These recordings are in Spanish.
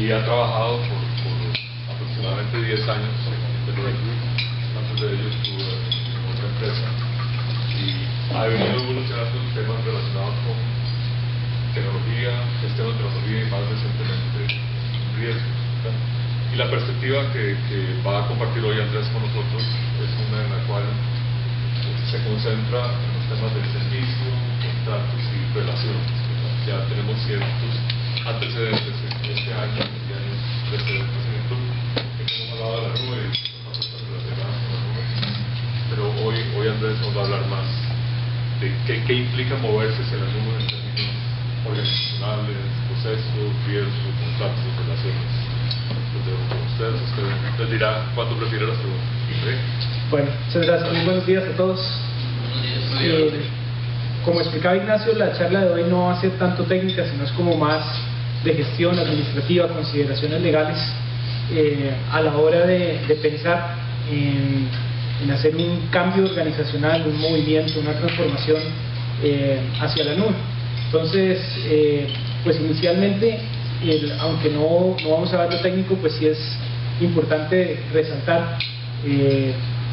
y ha trabajado por aproximadamente 10 años en Deloitte. Antes de ello estuvo en otra empresa y ha venido evolucionando en temas relacionados con tecnología, gestión de tecnología y más recientemente riesgos. Y la perspectiva que va a compartir hoy Andrés con nosotros es una en la cual se concentra en los temas del servicio, contratos y relaciones. Ya tenemos ciertos antecedentes este año, y años precedentes en el club, que hemos hablado de la nube y las cosas relacionadas con la nube, pero hoy Andrés nos va a hablar más de qué implica moverse hacia la nube en términos organizacionales, procesos, riesgos, contratos, relaciones. Usted dirá cuándo prefiere las preguntas. ¿Sí? Bueno, muchas gracias. Muy buenos días a todos. Como explicaba Ignacio, la charla de hoy no va a ser tanto técnica, sino es como más de gestión administrativa, consideraciones legales, a la hora de pensar en hacer un cambio organizacional, un movimiento, una transformación hacia la nube. Entonces, pues inicialmente, aunque no vamos a ver lo técnico, pues sí es importante resaltar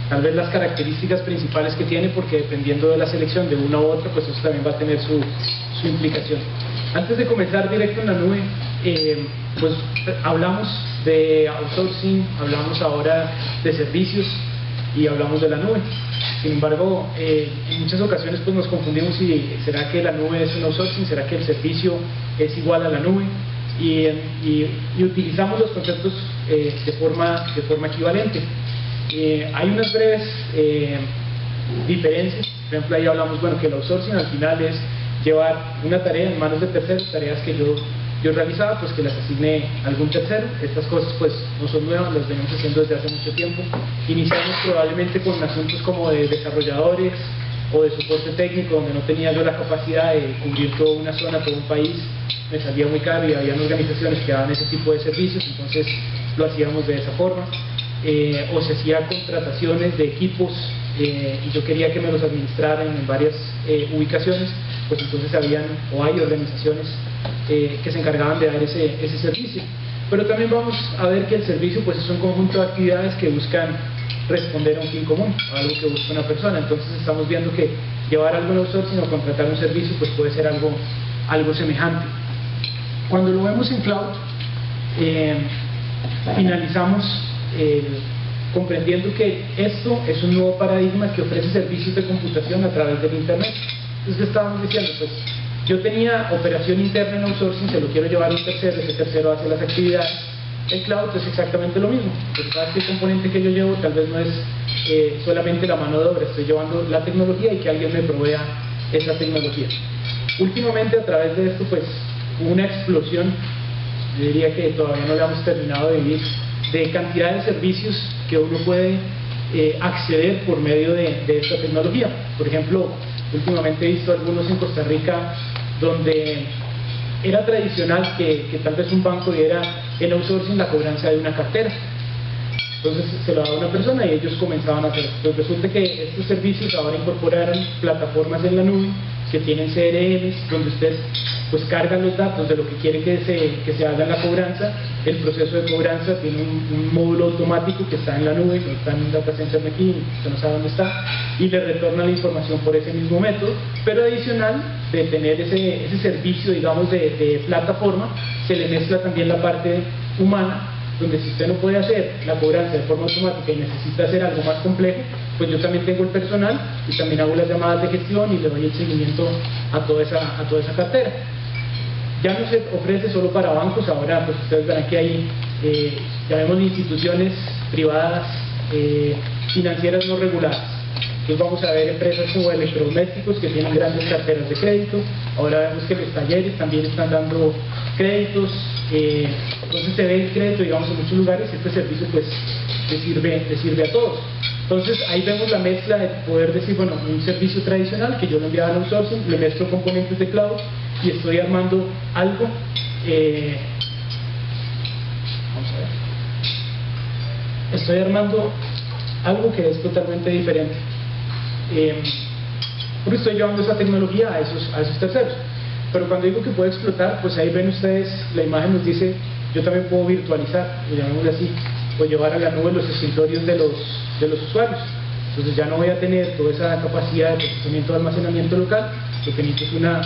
tal vez las características principales que tiene, porque dependiendo de la selección de una u otra, pues eso también va a tener su implicación. Antes de comenzar directo en la nube, pues hablamos de outsourcing, hablamos ahora de servicios y hablamos de la nube. Sin embargo, en muchas ocasiones pues nos confundimos si será que la nube es un outsourcing, será que el servicio es igual a la nube, y utilizamos los conceptos de forma equivalente. Hay unas breves diferencias. Por ejemplo, ahí hablamos que el outsourcing al final es llevar una tarea en manos de terceros, tareas que yo realizaba, pues que las asigne algún tercero. Estas cosas pues no son nuevas, las venimos haciendo desde hace mucho tiempo. Iniciamos probablemente con asuntos como de desarrolladores o de soporte técnico, donde no tenía yo la capacidad de cubrir toda una zona, todo un país, me salía muy caro y había organizaciones que daban ese tipo de servicios, entonces lo hacíamos de esa forma. O se hacía contrataciones de equipos y yo quería que me los administraran en varias ubicaciones, pues entonces hay organizaciones que se encargaban de dar ese servicio. Pero también vamos a ver que el servicio pues es un conjunto de actividades que buscan responder a un fin común, a algo que busca una persona. Entonces estamos viendo que llevar algo en outsourcing o contratar un servicio pues puede ser algo semejante. Cuando lo vemos en cloud, finalizamos comprendiendo que esto es un nuevo paradigma que ofrece servicios de computación a través del internet. Entonces estábamos diciendo, pues yo tenía operación interna en outsourcing, se lo quiero llevar a un tercero, ese tercero hace las actividades. El cloud es exactamente lo mismo, pues cada componente que yo llevo tal vez no es solamente la mano de obra, estoy llevando la tecnología y que alguien me provea esa tecnología. Últimamente, a través de esto, pues hubo una explosión, yo diría que todavía no la hemos terminado de vivir, de cantidad de servicios que uno puede acceder por medio de esta tecnología. Por ejemplo, últimamente he visto algunos en Costa Rica donde era tradicional que tal vez un banco diera en outsourcing la cobranza de una cartera. Entonces se lo daba a una persona y ellos comenzaban a hacer. Pues resulta que estos servicios ahora incorporaron plataformas en la nube que tienen CRMs, donde usted pues carga los datos de lo que quiere que se haga en la cobranza. El proceso de cobranza tiene un módulo automático que está en la nube, no está en un data center de aquí, usted no sabe dónde está, y le retorna la información por ese mismo método. Pero adicional de tener ese servicio, digamos, de plataforma, se le mezcla también la parte humana, donde si usted no puede hacer la cobranza de forma automática y necesita hacer algo más complejo, pues yo también tengo el personal y también hago las llamadas de gestión y le doy el seguimiento a toda esa cartera. Ya no se ofrece solo para bancos, ahora pues ustedes verán que hay, llamémosle, instituciones privadas, financieras no reguladas. Entonces vamos a ver empresas como electrodomésticos que tienen grandes carteras de crédito. Ahora vemos que los talleres también están dando créditos. Entonces se ve el crédito, digamos, en muchos lugares. Este servicio pues le sirve a todos. Entonces ahí vemos la mezcla de poder decir, bueno, un servicio tradicional que yo lo enviaba al outsourcing, le mezclo componentes de cloud y estoy armando algo, vamos a ver, estoy armando algo que es totalmente diferente, porque estoy llevando esa tecnología a esos terceros. Pero cuando digo que puede explotar, pues ahí ven ustedes, la imagen nos dice, yo también puedo virtualizar, llamémoslo así, o llevar a la nube los escritorios de los usuarios. Entonces ya no voy a tener toda esa capacidad de procesamiento de almacenamiento local, lo que necesito es una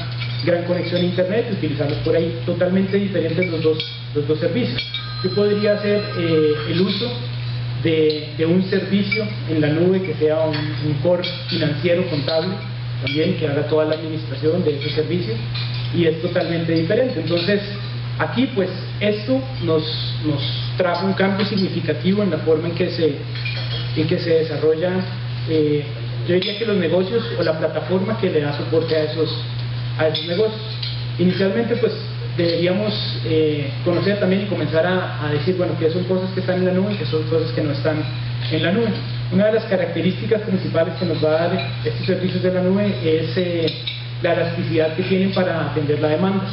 gran conexión a internet y utilizarlos por ahí. Totalmente diferentes los dos servicios. Yo podría hacer el uso de un servicio en la nube que sea un core financiero contable, también que haga toda la administración de ese servicio, y es totalmente diferente. Entonces aquí pues esto nos trajo un cambio significativo en la forma en que se desarrolla, yo diría que los negocios o la plataforma que le da soporte a esos negocios. Inicialmente pues deberíamos conocer también y comenzar a decir, bueno, qué son cosas que están en la nube y qué son cosas que no están en la nube. Una de las características principales que nos va a dar estos servicios de la nube es la elasticidad que tienen para atender la demanda.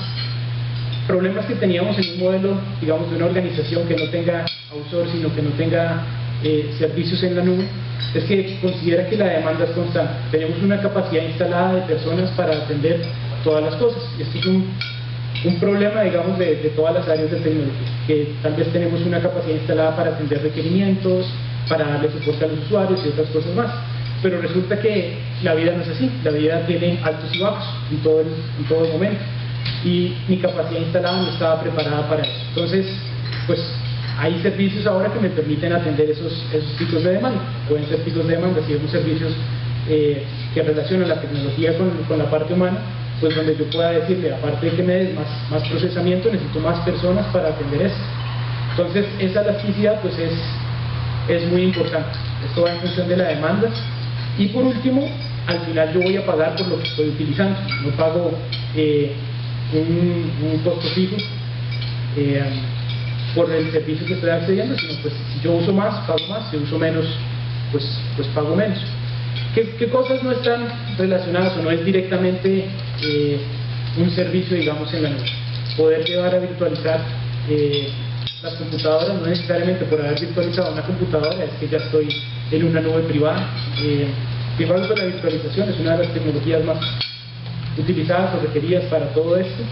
Problemas que teníamos en un modelo, digamos, de una organización que no tenga outsourcing, sino que no tenga servicios en la nube, es que considera que la demanda es constante. Tenemos una capacidad instalada de personas para atender todas las cosas. Esto es un problema, digamos, de todas las áreas de tecnología, que tal vez tenemos una capacidad instalada para atender requerimientos, para darle soporte a los usuarios y otras cosas más. Pero resulta que la vida no es así, la vida tiene altos y bajos en todo el momento, y mi capacidad instalada no estaba preparada para eso. Entonces, pues hay servicios ahora que me permiten atender esos picos de demanda. Pueden ser picos de demanda si vemos servicios que relacionan la tecnología con la parte humana, pues donde yo pueda decirle, aparte de que me des más procesamiento, necesito más personas para atender eso. Entonces esa elasticidad pues es muy importante. Esto va en función de la demanda. Y por último, al final yo voy a pagar por lo que estoy utilizando. No pago un costo fijo por el servicio que estoy accediendo, sino pues si yo uso más, pago más, si uso menos, pues pago menos. ¿Qué cosas no están relacionadas o no es directamente un servicio, digamos, en la nube? Poder llevar a virtualizar las computadoras, no necesariamente por haber virtualizado una computadora es que ya estoy en una nube privada. Sin embargo, la virtualización es una de las tecnologías más utilizadas o requeridas para todo esto.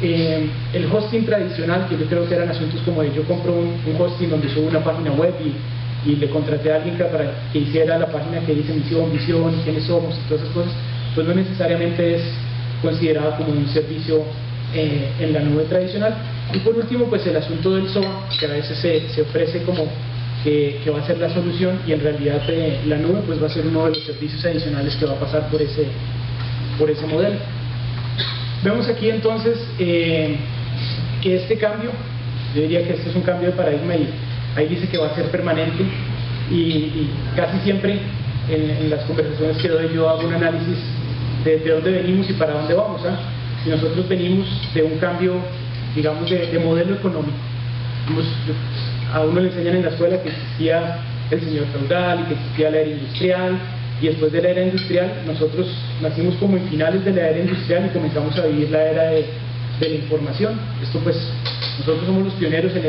El hosting tradicional, que yo creo que eran asuntos como de yo compro un hosting donde subo una página web y le contraté a alguien para que hiciera la página que dice misión, visión, quiénes somos y todas esas cosas, pues no necesariamente es considerado como un servicio en la nube tradicional. Y por último, pues el asunto del SOA, que a veces se ofrece como que va a ser la solución, y en realidad la nube pues va a ser uno de los servicios adicionales que va a pasar por ese modelo. Vemos aquí entonces que este cambio, yo diría que este es un cambio de paradigma, y ahí dice que va a ser permanente, y casi siempre en las conversaciones que doy yo hago un análisis de dónde venimos y para dónde vamos. Si nosotros venimos de un cambio, digamos, de modelo económico, a uno le enseñan en la escuela que existía el señor feudal y que existía la era industrial, y después de la era industrial nosotros nacimos como en finales de la era industrial y comenzamos a vivir la era de la información. Esto pues nosotros somos los pioneros en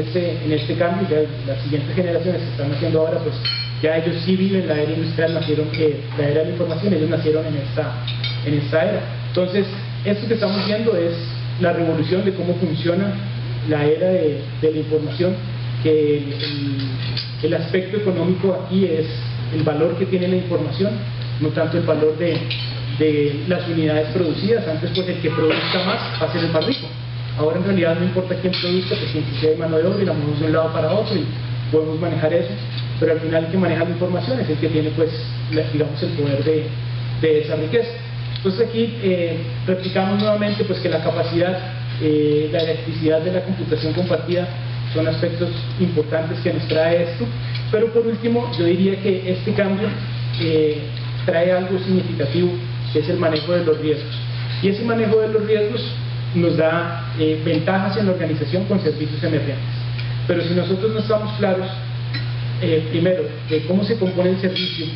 este cambio. Ya las siguientes generaciones que están naciendo ahora, pues ya ellos sí viven la era industrial, nacieron la era de la información, ellos nacieron en esta era. Entonces esto que estamos viendo es la revolución de cómo funciona la era de la información, que el aspecto económico aquí es el valor que tiene la información, no tanto el valor de las unidades producidas. Antes pues el que produzca más va a ser el más rico. Ahora en realidad no importa quién produzca, pues si hay mano de obra y la movemos de un lado para otro y podemos manejar eso, pero al final el que maneja la información es el que tiene pues digamos el poder de esa riqueza. Entonces aquí replicamos nuevamente pues que la capacidad, la electricidad de la computación compartida son aspectos importantes que nos trae esto. Pero por último, yo diría que este cambio trae algo significativo, que es el manejo de los riesgos. Y ese manejo de los riesgos nos da ventajas en la organización con servicios emergentes. Pero si nosotros no estamos claros, primero, de cómo se compone el servicio,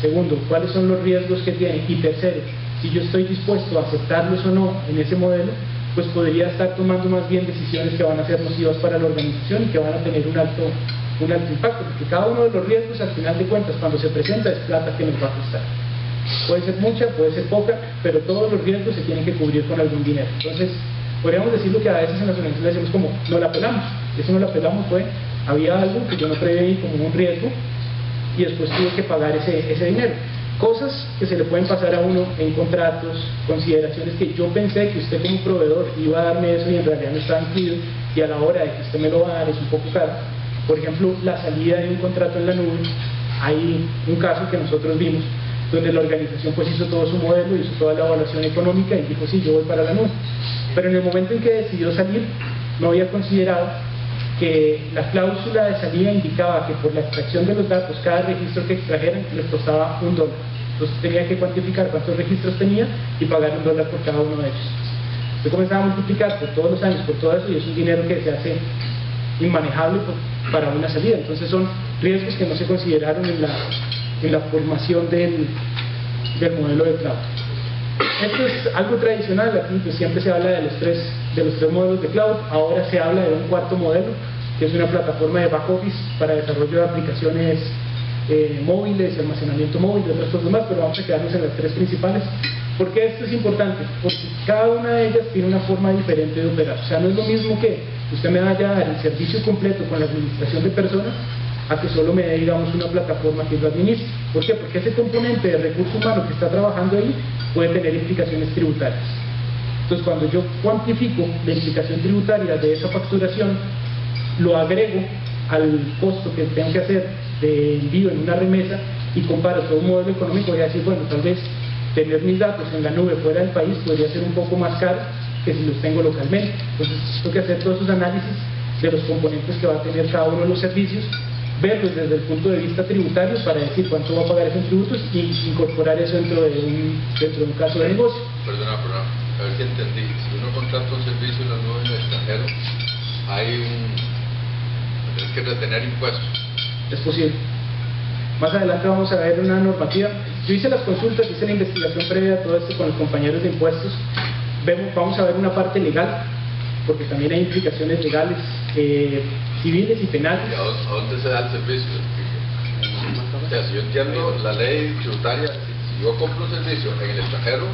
segundo, cuáles son los riesgos que tiene, y tercero, si yo estoy dispuesto a aceptarlos o no en ese modelo, pues podría estar tomando más bien decisiones que van a ser nocivas para la organización y que van a tener un alto impacto, porque cada uno de los riesgos, al final de cuentas, cuando se presenta, es plata que nos va a costar. Puede ser mucha, puede ser poca, pero todos los riesgos se tienen que cubrir con algún dinero. Entonces podríamos decirlo que a veces en las organizaciones decimos como, no la pelamos. Eso no la pelamos fue, había algo que yo no preveí como un riesgo y después tuve que pagar ese dinero. Cosas que se le pueden pasar a uno en contratos, consideraciones que yo pensé que usted como proveedor iba a darme eso y en realidad no estaba incluido, y a la hora de que usted me lo va a dar es un poco caro. Por ejemplo, la salida de un contrato en la nube. Hay un caso que nosotros vimos donde la organización pues hizo todo su modelo, hizo toda la evaluación económica y dijo sí, yo voy para la nube, pero en el momento en que decidió salir no había considerado que la cláusula de salida indicaba que por la extracción de los datos, cada registro que extrajeran les costaba $1. Entonces tenía que cuantificar cuántos registros tenía y pagar $1 por cada uno de ellos. Yo comenzaba a multiplicar por todos los años, por todo eso, y es un dinero que se hace inmanejable para una salida. Entonces son riesgos que no se consideraron en la formación del modelo de cloud. Esto es algo tradicional, aquí pues siempre se habla de los tres modelos de cloud. Ahora se habla de un cuarto modelo, que es una plataforma de back office para desarrollo de aplicaciones móviles, almacenamiento móvil y otras cosas más, pero vamos a quedarnos en las tres principales. ¿Por qué esto es importante? Porque cada una de ellas tiene una forma diferente de operar. O sea, no es lo mismo que usted me vaya a dar el servicio completo con la administración de personas a que solo me dé, digamos, una plataforma que lo administre. ¿Por qué? Porque ese componente de recurso humano que está trabajando ahí puede tener implicaciones tributarias. Entonces, cuando yo cuantifico la implicación tributaria de esa facturación, lo agrego al costo que tengo que hacer de envío en una remesa y comparo todo un modelo económico, voy a decir, bueno, tal vez tener mis datos en la nube fuera del país podría ser un poco más caro que si los tengo localmente. Entonces, tengo que hacer todos esos análisis de los componentes que va a tener cada uno de los servicios, verlos desde el punto de vista tributario para decir cuánto va a pagar esos tributos y incorporar eso dentro de un caso de negocio. Perdona, a ver si entendí. Si uno contrata un servicio en la nube en el extranjero, tienes que retener impuestos. Es posible. Más adelante vamos a ver una normativa. Yo hice las consultas, hice la investigación previa a todo esto con los compañeros de impuestos. Vamos a ver una parte legal, porque también hay implicaciones legales, civiles y penales. ¿Y a dónde se da el servicio? O sea, si yo entiendo la ley tributaria, si yo compro un servicio en el extranjero,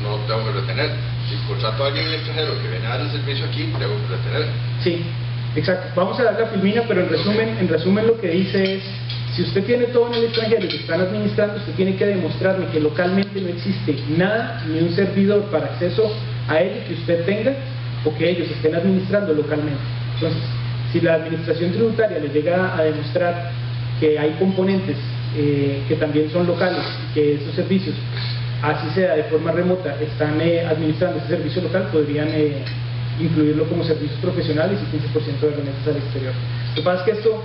no tengo que retener. Si contrato a alguien en el extranjero que viene a dar el servicio aquí, tengo que retener. Sí, exacto. Vamos a dar la filmina, pero en resumen lo que dice es, si usted tiene todo en el extranjero y lo están administrando, usted tiene que demostrarme que localmente no existe nada, ni un servidor para acceso a ello que usted tenga o que ellos estén administrando localmente. Entonces, si la administración tributaria le llega a demostrar que hay componentes que también son locales, que esos servicios, así sea de forma remota, están administrando ese servicio local, podrían incluirlo como servicios profesionales y 15% de remesas al exterior. Lo que pasa es que esto,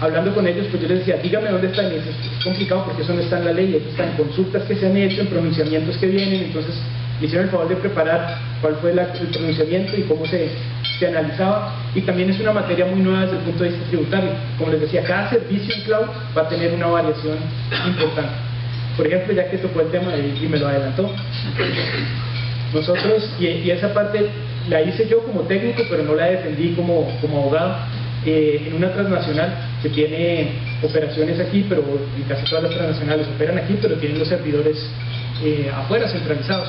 hablando con ellos, pues yo les decía, dígame dónde está, y es complicado porque eso no está en la ley, eso está en consultas que se han hecho, en pronunciamientos que vienen. Entonces me hicieron el favor de preparar cuál fue el pronunciamiento y cómo se analizaba, y también es una materia muy nueva desde el punto de vista tributario. Como les decía, cada servicio en cloud va a tener una variación importante. Por ejemplo, ya que tocó el tema y me lo adelantó, nosotros, y esa parte la hice yo como técnico, pero no la defendí como abogado, en una transnacional que tiene operaciones aquí, pero en casi todas las transnacionales operan aquí, pero tienen los servidores afuera, centralizados.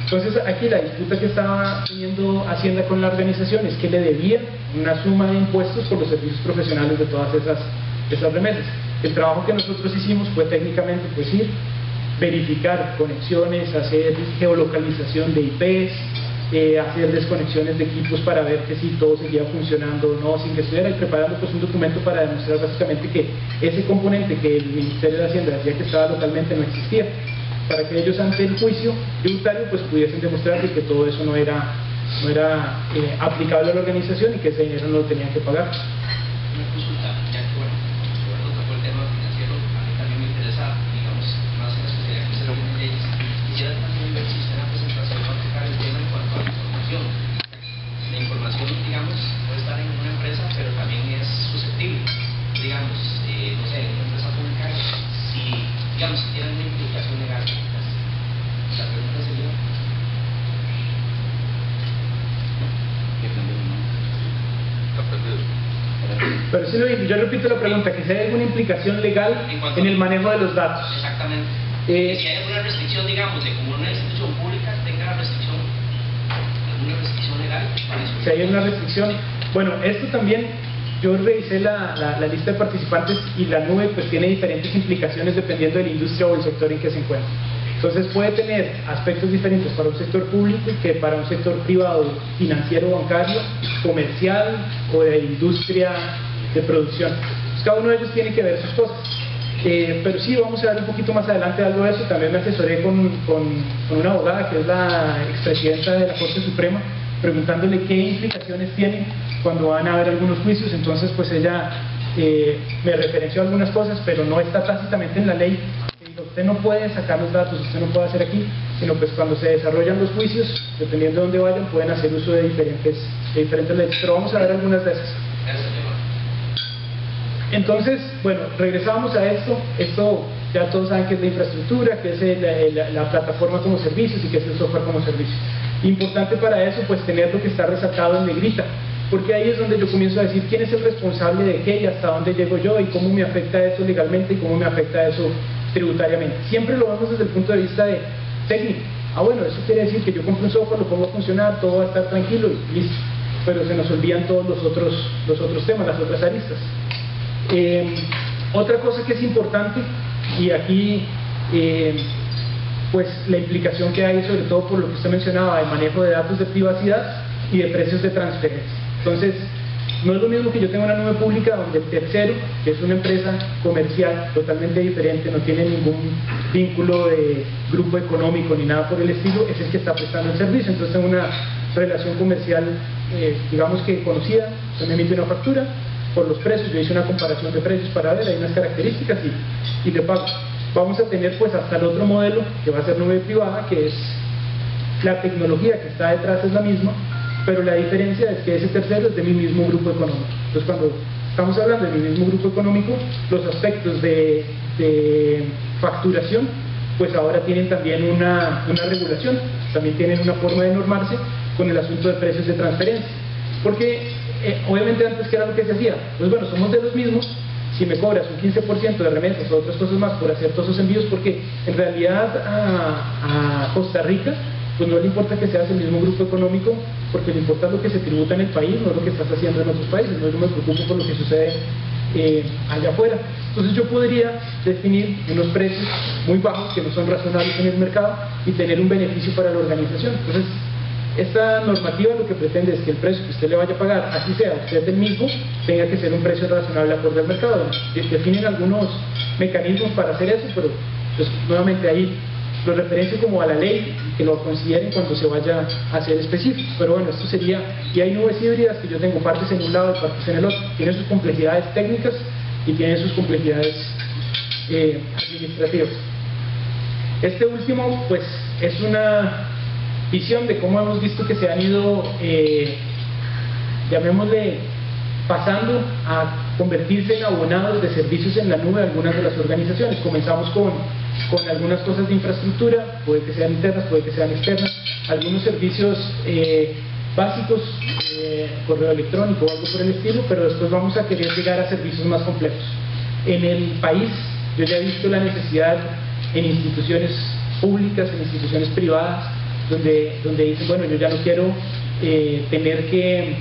Entonces aquí la disputa que estaba teniendo Hacienda con la organización es que le debían una suma de impuestos por los servicios profesionales de todas esas remesas. El trabajo que nosotros hicimos fue técnicamente pues ir, verificar conexiones, hacer geolocalización de IPs, hacer desconexiones de equipos para ver que si todo seguía funcionando o no, sin que estuviera ahí preparando pues un documento para demostrar básicamente que ese componente que el Ministerio de Hacienda decía que estaba localmente no existía, para que ellos ante el juicio tributario pues pudiesen demostrar que todo eso no era aplicable a la organización y que ese dinero no lo tenían que pagar. Una consulta, ya que bueno, Roberto tocó el tema financiero, a mí también me interesa, digamos, más en la especialidad que se lo tienen ellos. Quisiera también ver si usted en la presentación va a tocar el tema en cuanto a la información. La información, digamos, puede estar en una empresa, pero también es susceptible. Digamos, no sé, en una empresa pública, digamos, si tienen una implicación legal. La pregunta sería... Pero sí, yo repito la pregunta, que si hay alguna implicación legal en el manejo de los datos. Exactamente. Si hay alguna restricción, digamos, de como una institución pública tenga restricción, alguna ¿Alguna restricción legal para eso? Si hay una restricción, bueno, esto también, yo revisé la lista de participantes y la nube pues tiene diferentes implicaciones dependiendo de la industria o el sector en que se encuentra. Entonces puede tener aspectos diferentes para un sector público que para un sector privado, financiero, bancario, comercial o de industria de producción. Pues cada uno de ellos tiene que ver sus cosas. Pero sí, vamos a ver un poquito más adelante algo de eso. También me asesoré con una abogada que es la expresidenta de la Corte Suprema, preguntándole qué implicaciones tienen cuando van a haber algunos juicios. Entonces pues ella me referenció a algunas cosas, pero no está tácitamente en la ley. Usted no puede sacar los datos, usted no puede hacer aquí, sino pues cuando se desarrollan los juicios, dependiendo de dónde vayan, pueden hacer uso de diferentes leyes. Pero vamos a ver algunas de esas. Entonces, bueno, regresábamos a esto. Esto ya todos saben que es la infraestructura, que es la plataforma como servicios y que es el software como servicio. Importante para eso, pues tener lo que está resaltado en negrita, porque ahí es donde yo comienzo a decir quién es el responsable de qué y hasta dónde llego yo y cómo me afecta eso legalmente y cómo me afecta eso tributariamente. Siempre lo vemos desde el punto de vista de técnico. Bueno, eso quiere decir que yo compro un software, lo pongo a funcionar, todo va a estar tranquilo y listo. Pero se nos olvidan todos los otros temas, las otras aristas. Otra cosa que es importante, y aquí pues la implicación que hay, sobre todo por lo que usted mencionaba, el manejo de datos de privacidad y de precios de transferencia. Entonces, no es lo mismo que yo tenga una nube pública donde el tercero, que es una empresa comercial totalmente diferente, no tiene ningún vínculo de grupo económico ni nada por el estilo, es el que está prestando el servicio. Entonces tengo una relación comercial, digamos que conocida, se me emite una factura por los precios, yo hice una comparación de precios para ver, hay unas características y le pago. Vamos a tener pues hasta el otro modelo, que va a ser nube privada, que es la tecnología que está detrás es la misma, pero la diferencia es que ese tercero es de mi mismo grupo económico. Entonces cuando estamos hablando de mi mismo grupo económico, los aspectos de facturación pues ahora tienen también una regulación, también tienen una forma de normarse con el asunto de precios de transferencia, porque obviamente antes ¿qué era lo que se hacía? Pues bueno, somos de los mismos, si me cobras un 15% de remesas o otras cosas más por hacer todos esos envíos, porque en realidad a Costa Rica pues no le importa que seas el mismo grupo económico, porque le importa lo que se tributa en el país, no lo que estás haciendo en otros países. No, yo me preocupo por lo que sucede allá afuera. Entonces yo podría definir unos precios muy bajos que no son razonables en el mercado y tener un beneficio para la organización. Entonces esta normativa lo que pretende es que el precio que usted le vaya a pagar, así sea usted el mismo, tenga que ser un precio razonable acorde al mercado. Definen algunos mecanismos para hacer eso, pero pues nuevamente ahí lo referencio como a la ley, que lo consideren cuando se vaya a hacer específico. Pero bueno, esto sería, y hay nubes híbridas que yo tengo partes en un lado y partes en el otro. Tienen sus complejidades técnicas y tienen sus complejidades administrativas. Este último, pues, es una visión de cómo hemos visto que se han ido, llamémosle, pasando a convertirse en abonados de servicios en la nube algunas de las organizaciones. Comenzamos con algunas cosas de infraestructura, puede que sean internas, puede que sean externas, algunos servicios básicos, correo electrónico o algo por el estilo, pero después vamos a querer llegar a servicios más complejos. En el país yo ya he visto la necesidad en instituciones públicas, en instituciones privadas, donde dicen, bueno, yo ya no quiero tener que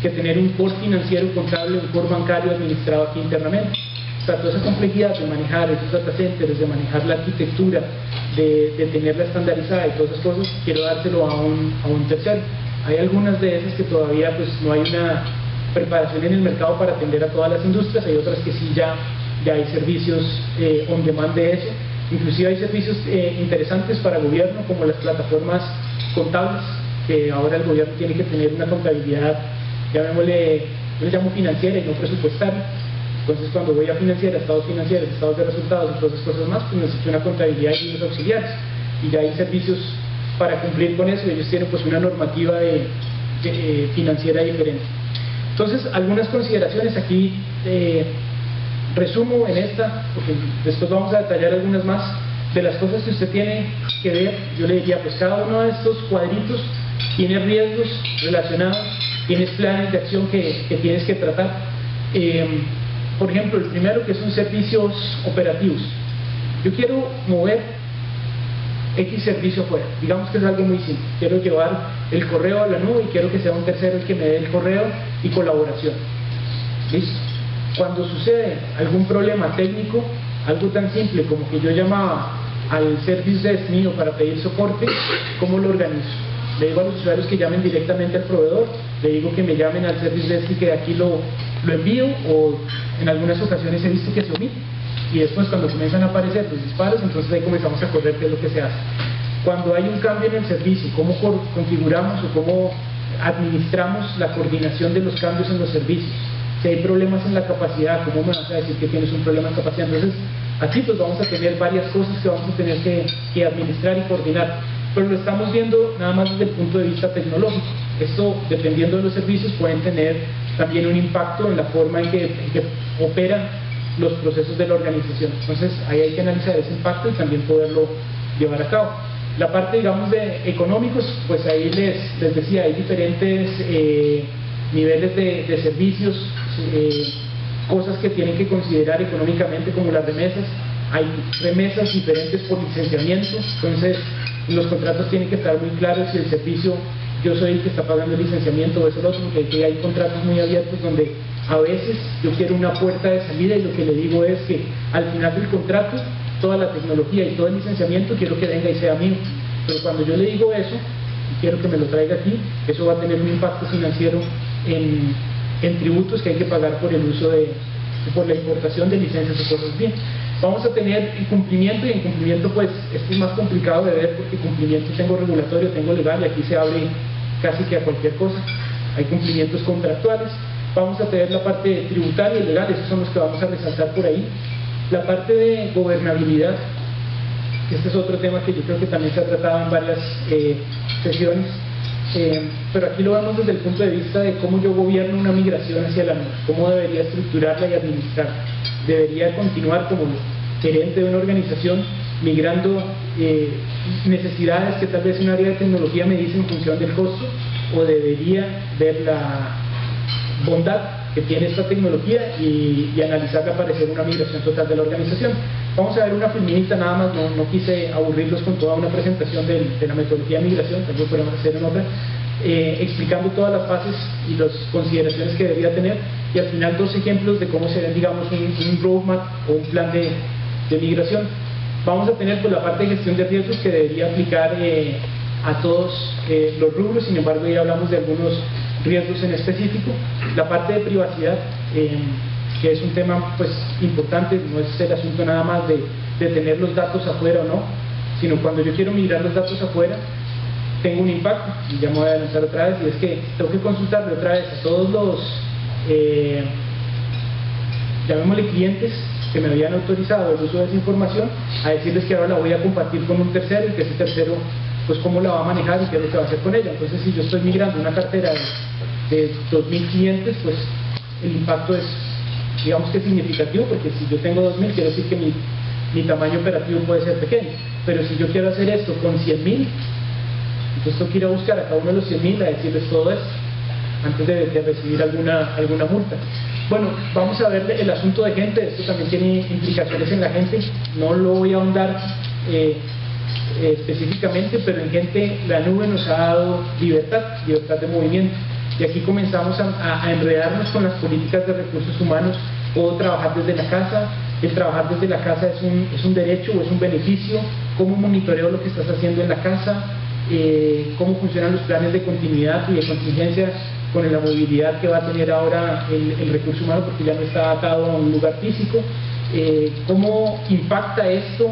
tener un core financiero contable, un core bancario administrado aquí internamente. O sea, toda esa complejidad de manejar esos data centers, de manejar la arquitectura, de tenerla estandarizada y todas esas cosas, quiero dárselo a un tercero. Hay algunas de esas que todavía pues no hay una preparación en el mercado para atender a todas las industrias, hay otras que sí ya hay servicios on demand de eso. Inclusive hay servicios interesantes para gobierno, como las plataformas contables, que ahora el gobierno tiene que tener una contabilidad, llamémosle, yo le llamo financiera y no presupuestaria. Entonces cuando voy a financiera, estados financieros, estados de resultados y todas esas cosas más, pues necesito una contabilidad y unos auxiliares. Y ya hay servicios para cumplir con eso, ellos tienen pues una normativa financiera diferente. Entonces, algunas consideraciones aquí, resumo en esta, porque después vamos a detallar algunas más, de las cosas que usted tiene que ver. Yo le diría, pues cada uno de estos cuadritos tiene riesgos relacionados, tienes planes de acción que tienes que tratar. Por ejemplo, el primero, que son servicios operativos. Yo quiero mover X servicio fuera. Digamos que es algo muy simple. Quiero llevar el correo a la nube y quiero que sea un tercero el que me dé el correo y colaboración. ¿Listo? Cuando sucede algún problema técnico, algo tan simple como que yo llamaba al service desk mío para pedir soporte, ¿cómo lo organizo? Le digo a los usuarios que llamen directamente al proveedor, le digo que me llamen al service desk y que de aquí lo envío, o en algunas ocasiones he visto que se omite. Y después cuando comienzan a aparecer los disparos, entonces ahí comenzamos a correr qué es lo que se hace. Cuando hay un cambio en el servicio, cómo configuramos o cómo administramos la coordinación de los cambios en los servicios. Si hay problemas en la capacidad, ¿cómo me vas a decir que tienes un problema en capacidad? Entonces, aquí pues vamos a tener varias cosas que vamos a tener que administrar y coordinar. Pero lo estamos viendo nada más desde el punto de vista tecnológico. Esto, dependiendo de los servicios, pueden tener también un impacto en la forma en que operan los procesos de la organización. Entonces, ahí hay que analizar ese impacto y también poderlo llevar a cabo. La parte, digamos, de económicos, pues ahí les decía, hay diferentes niveles de servicios, cosas que tienen que considerar económicamente, como las remesas. Hay remesas diferentes por licenciamiento, entonces los contratos tienen que estar muy claros si el servicio, yo soy el que está pagando el licenciamiento o es el otro, porque aquí hay contratos muy abiertos donde a veces yo quiero una puerta de salida y lo que le digo es que al final del contrato toda la tecnología y todo el licenciamiento quiero que venga y sea mío, pero cuando yo le digo eso y quiero que me lo traiga aquí, eso va a tener un impacto financiero en tributos que hay que pagar por el uso por la importación de licencias o cosas bien. Vamos a tener cumplimiento, y en cumplimiento pues esto es más complicado de ver porque cumplimiento tengo regulatorio, tengo legal y aquí se abre casi que a cualquier cosa. Hay cumplimientos contractuales. Vamos a tener la parte tributaria y legal, esos son los que vamos a resaltar por ahí. La parte de gobernabilidad, este es otro tema que yo creo que también se ha tratado en varias sesiones, pero aquí lo vemos desde el punto de vista de cómo yo gobierno una migración hacia la nube, cómo debería estructurarla y administrarla. Debería continuar como gerente de una organización migrando necesidades que tal vez un área de tecnología me dice en función del costo, o debería ver la bondad que tiene esta tecnología y analizarla para hacer una migración total de la organización. Vamos a ver una filminita nada más, no quise aburrirlos con toda una presentación de la metodología de migración, tal vez podemos hacer en otra, explicando todas las fases y las consideraciones que debería tener, y al final dos ejemplos de cómo se ven, digamos, un roadmap o un plan de migración. Vamos a tener pues la parte de gestión de riesgos que debería aplicar a todos los rubros, sin embargo ya hablamos de algunos riesgos en específico. La parte de privacidad, que es un tema pues importante, no es el asunto nada más de tener los datos afuera o no, sino cuando yo quiero migrar los datos afuera, tengo un impacto, y ya me voy a adelantar otra vez, y es que tengo que consultarle otra vez a todos los, llamémosle clientes, que me habían autorizado el uso de esa información, a decirles que ahora la voy a compartir con un tercero, y que ese tercero, pues cómo la va a manejar y qué es lo que va a hacer con ella. Entonces, si yo estoy migrando una cartera de 2.000 clientes, pues el impacto es, digamos que significativo, porque si yo tengo 2.000, quiere decir que mi tamaño operativo puede ser pequeño, pero si yo quiero hacer esto con 100.000, entonces tengo que ir a buscar a cada uno de los 100.000 a decirles todo esto antes de recibir alguna multa. Bueno, vamos a ver el asunto de gente. Esto también tiene implicaciones en la gente, no lo voy a ahondar específicamente, pero en gente la nube nos ha dado libertad de movimiento, y aquí comenzamos a enredarnos con las políticas de recursos humanos. Puedo trabajar desde la casa, el trabajar desde la casa es un derecho o es un beneficio, cómo monitoreo lo que estás haciendo en la casa, cómo funcionan los planes de continuidad y de contingencia con la movilidad que va a tener ahora el recurso humano, porque ya no está atado a un lugar físico, cómo impacta esto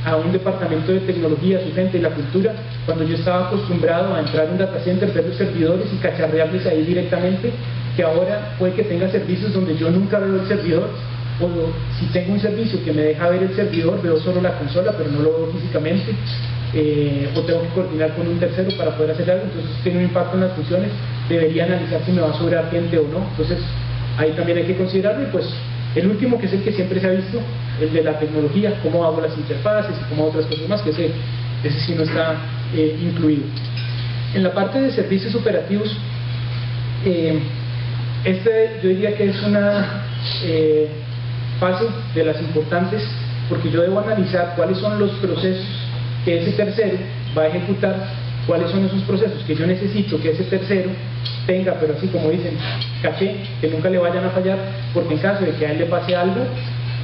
a un departamento de tecnología, su gente y la cultura, cuando yo estaba acostumbrado a entrar en un data center, ver los servidores y cacharrearles ahí directamente, que ahora puede que tenga servicios donde yo nunca veo el servidor, o si tengo un servicio que me deja ver el servidor, veo solo la consola pero no lo veo físicamente, o tengo que coordinar con un tercero para poder hacer algo, entonces tiene un impacto en las funciones. Debería analizar si me va a sobrar gente o no, entonces ahí también hay que considerarlo. Y pues el último, que es el que siempre se ha visto, el de la tecnología, cómo hago las interfaces y cómo otras cosas más, que ese sí no está incluido. En la parte de servicios operativos, yo diría que es una fase de las importantes, porque yo debo analizar cuáles son los procesos que que ese tercero va a ejecutar cuáles son esos procesos que yo necesito que ese tercero tenga, pero así como dicen, caché, que nunca le vayan a fallar, porque en caso de que a él le pase algo,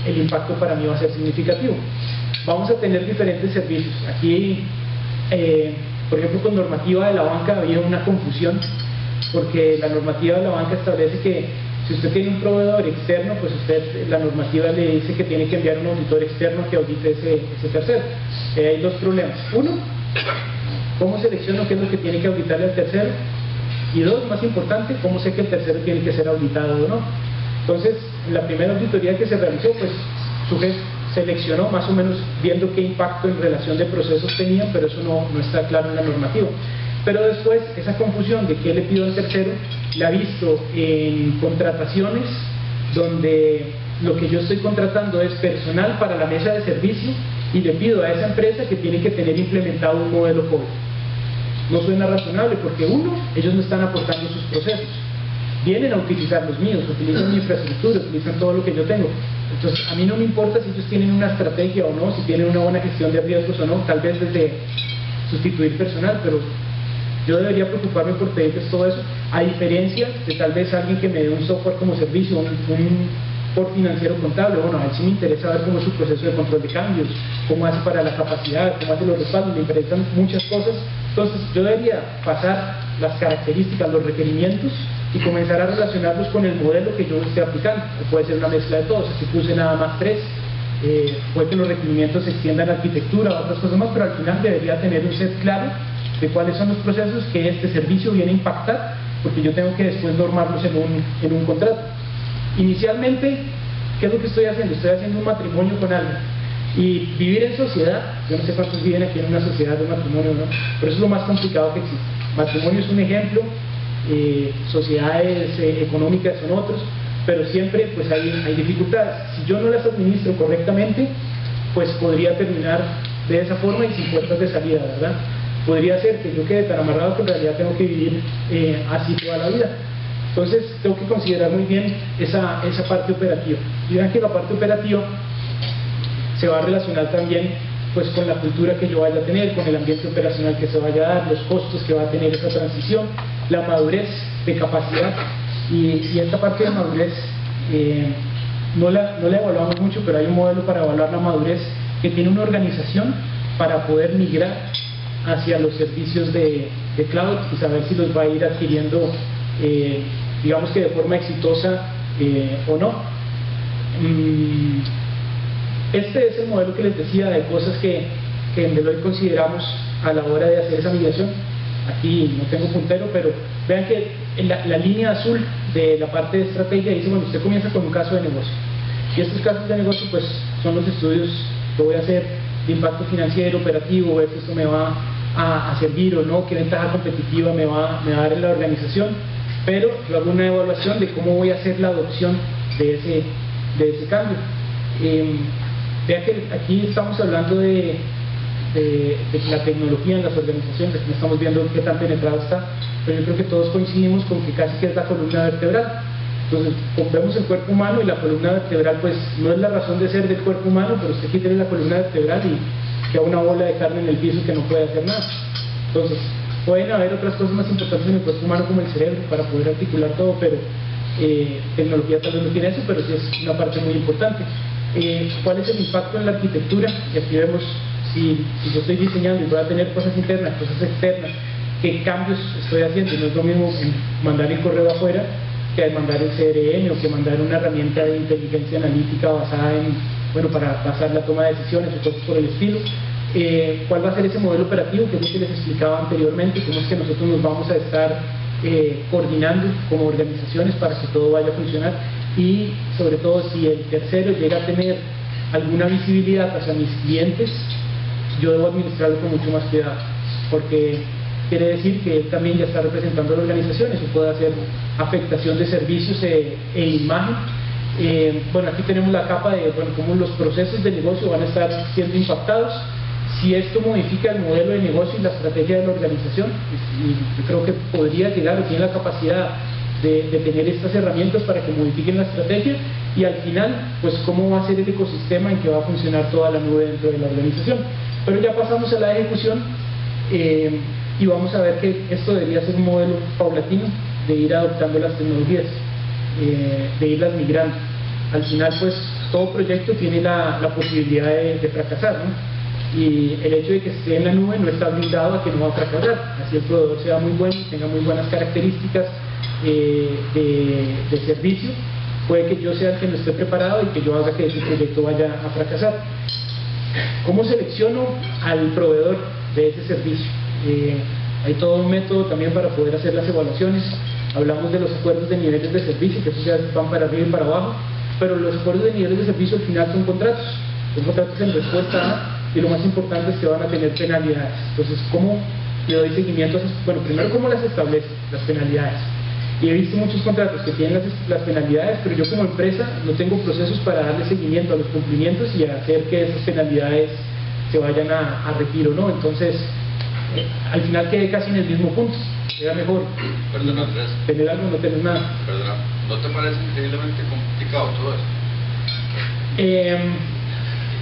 el impacto para mí va a ser significativo. Vamos a tener diferentes servicios. Aquí, por ejemplo, con normativa de la banca había una confusión, porque la normativa de la banca establece que si usted tiene un proveedor externo, pues la normativa le dice que tiene que enviar un auditor externo que audite ese tercero. Hay dos problemas. Uno, ¿cómo selecciono qué es lo que tiene que auditarle al tercero? Y dos, más importante, ¿cómo sé que el tercero tiene que ser auditado o no? Entonces, la primera auditoría que se realizó, pues su jefe seleccionó más o menos viendo qué impacto en relación de procesos tenía, pero eso no está claro en la normativa. Pero después, esa confusión de qué le pido al tercero, la he visto en contrataciones donde lo que yo estoy contratando es personal para la mesa de servicio y le pido a esa empresa que tiene que tener implementado un modelo COVID. No suena razonable porque uno, ellos no están aportando sus procesos. Vienen a utilizar los míos, utilizan mi infraestructura, utilizan todo lo que yo tengo. Entonces, a mí no me importa si ellos tienen una estrategia o no, si tienen una buena gestión de riesgos o no, tal vez desde sustituir personal, pero yo debería preocuparme por pedirles todo eso, a diferencia de tal vez alguien que me dé un software como servicio, un por financiero contable. Bueno, a él sí me interesa ver cómo es su proceso de control de cambios, cómo hace para la capacidad, cómo hace los respaldos, me interesan muchas cosas. Entonces yo debería pasar las características, los requerimientos y comenzar a relacionarlos con el modelo que yo esté aplicando. Puede ser una mezcla de todos, aquí puse nada más 3, puede que los requerimientos se extiendan a arquitectura o otras cosas más, pero al final debería tener un set claro de cuáles son los procesos que este servicio viene a impactar, porque yo tengo que después normarlos en un contrato. Inicialmente, ¿qué es lo que estoy haciendo? Estoy haciendo un matrimonio con alguien. Y vivir en sociedad, yo no sé cuántos viven aquí en una sociedad de matrimonio, ¿no? Pero eso es lo más complicado que existe. Matrimonio es un ejemplo, sociedades económicas son otros, pero siempre pues hay dificultades. Si yo no las administro correctamente, pues podría terminar de esa forma y sin puertas de salida, ¿verdad? Podría ser que yo quede tan amarrado que en realidad tengo que vivir así toda la vida. Entonces tengo que considerar muy bien esa parte operativa. Y vean que la parte operativa se va a relacionar también pues con la cultura que yo vaya a tener, con el ambiente operacional que se vaya a dar, los costos que va a tener esa transición, la madurez de capacidad. Y esta parte de madurez no la evaluamos mucho, pero hay un modelo para evaluar la madurez que tiene una organización para poder migrar hacia los servicios de cloud y saber si los va a ir adquiriendo digamos que de forma exitosa o no. Este es el modelo que les decía de cosas que en Deloitte consideramos a la hora de hacer esa migración. Aquí no tengo puntero, pero vean que en la línea azul de la parte de estrategia dice, bueno, usted comienza con un caso de negocio. Y estos casos de negocio pues son los estudios que voy a hacer de impacto financiero, operativo, ver si esto me va a servir o no, qué ventaja competitiva me va a dar en la organización, pero yo hago una evaluación de cómo voy a hacer la adopción de ese cambio. Vean que aquí estamos hablando de la tecnología en las organizaciones, no estamos viendo qué tan penetrado está, pero yo creo que todos coincidimos con que casi que es la columna vertebral. Entonces, vemos el cuerpo humano y la columna vertebral pues no es la razón de ser del cuerpo humano, pero usted quita la columna vertebral y queda una bola de carne en el piso que no puede hacer nada. Entonces, pueden haber otras cosas más importantes en el cuerpo humano como el cerebro para poder articular todo, pero tecnología tal vez no tiene eso, pero sí es una parte muy importante. ¿Cuál es el impacto en la arquitectura? Y aquí vemos si yo estoy diseñando y voy a tener cosas internas, cosas externas, qué cambios estoy haciendo. No es lo mismo mandar el correo afuera que mandar el CRM o que mandar una herramienta de inteligencia analítica basada para basar la toma de decisiones o cosas por el estilo. ¿Cuál va a ser ese modelo operativo? Que es lo que les explicaba anteriormente, cómo es que nosotros nos vamos a estar coordinando como organizaciones para que todo vaya a funcionar, y sobre todo si el tercero llega a tener alguna visibilidad hacia mis clientes, yo debo administrarlo con mucho más cuidado, porque quiere decir que él también ya está representando a la organización, eso puede hacer afectación de servicios e imagen. Bueno, aquí tenemos la capa de cómo los procesos de negocio van a estar siendo impactados, si esto modifica el modelo de negocio y la estrategia de la organización, y yo creo que podría llegar o tiene la capacidad de tener estas herramientas para que modifiquen la estrategia, y al final, pues cómo va a ser el ecosistema en que va a funcionar toda la nube dentro de la organización. Pero ya pasamos a la ejecución, y vamos a ver que esto debería ser un modelo paulatino de ir adoptando las tecnologías, de irlas migrando. Al final, pues todo proyecto tiene la posibilidad de fracasar, ¿no? Y el hecho de que esté en la nube no está blindado a que no va a fracasar. Así el proveedor sea muy bueno y tenga muy buenas características de servicio, puede que yo sea el que no esté preparado y que yo haga que ese proyecto vaya a fracasar. ¿Cómo selecciono al proveedor de ese servicio? Hay todo un método también para poder hacer las evaluaciones. Hablamos de los acuerdos de niveles de servicio, que esos ya van para arriba y para abajo, pero los acuerdos de niveles de servicio al final son contratos en respuesta a, y lo más importante es que van a tener penalidades. Entonces, ¿cómo le doy seguimiento a esas? Bueno, primero, ¿cómo las establece las penalidades? Y he visto muchos contratos que tienen las penalidades, pero yo como empresa no tengo procesos para darle seguimiento a los cumplimientos y a hacer que esas penalidades se vayan a retiro, ¿no? Entonces, al final quedé casi en el mismo punto. Era mejor Perdona, Andrés. tener algo o no tener nada. Perdona, ¿no te parece increíblemente complicado todo eso?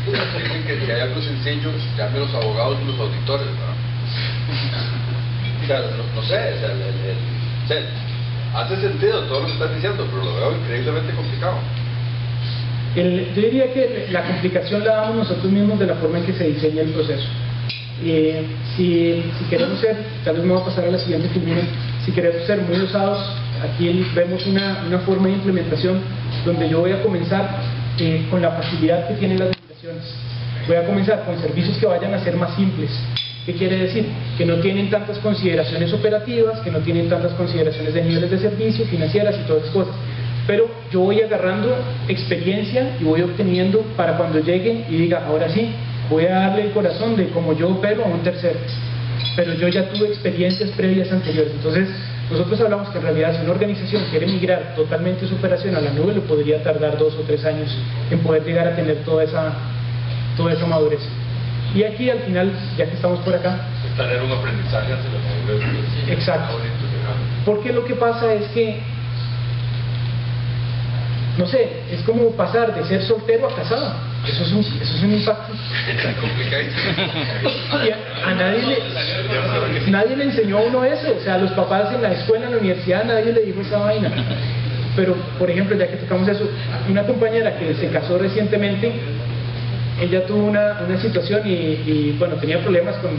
Dicen que si hay algo sencillo, llame a los abogados y los auditores, ¿verdad? O sea, no sé, o sea, hace sentido todo lo que estás diciendo, pero lo veo increíblemente complicado. Yo diría que la complicación la damos nosotros mismos de la forma en que se diseña el proceso. Si queremos ser, tal vez me voy a pasar a la siguiente figura, si queremos ser muy usados, aquí vemos una forma de implementación donde yo voy a comenzar con la facilidad que tienen las aplicaciones. Voy a comenzar con servicios que vayan a ser más simples. ¿Qué quiere decir? Que no tienen tantas consideraciones operativas, que no tienen tantas consideraciones de niveles de servicio, financieras y todas esas cosas. Pero yo voy agarrando experiencia y voy obteniendo para cuando llegue y diga, ahora sí, voy a darle el corazón de cómo yo opero a un tercero. Pero yo ya tuve experiencias previas anteriores. Entonces, nosotros hablamos que en realidad si una organización quiere migrar totalmente su operación a la nube, le podría tardar 2 o 3 años en poder llegar a tener toda esa madurez. Y aquí al final, ya que estamos por acá, Tener un aprendizaje hacia los modelos. exacto. Porque lo que pasa es que, no sé, es como pasar de ser soltero a casado. Eso es un impacto. Está complicado. Y nadie le enseñó a uno eso. O sea, los papás en la escuela, en la universidad, nadie le dijo esa vaina. Pero, por ejemplo, ya que tocamos eso, una compañera que se casó recientemente, ella tuvo una situación y bueno, tenía problemas con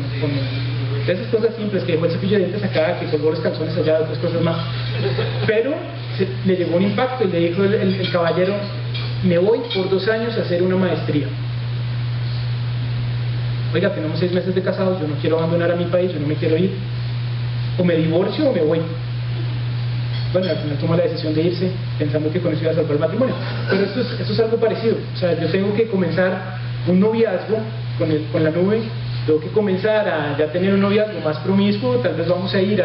esas cosas simples, que dejó el cepillo de dientes acá, que colgó los calzones allá, otras cosas más. Pero le llegó un impacto y le dijo el caballero, me voy por 2 años a hacer una maestría. Oiga, tenemos 6 meses de casados, yo no quiero abandonar a mi país, yo no me quiero ir. O me divorcio o me voy. Bueno, al final tomó la decisión de irse pensando que con eso iba a salvar el matrimonio. Pero esto es algo parecido. O sea, yo tengo que comenzar un noviazgo con la nube, tengo que comenzar a ya tener un noviazgo más promiscuo, tal vez vamos a ir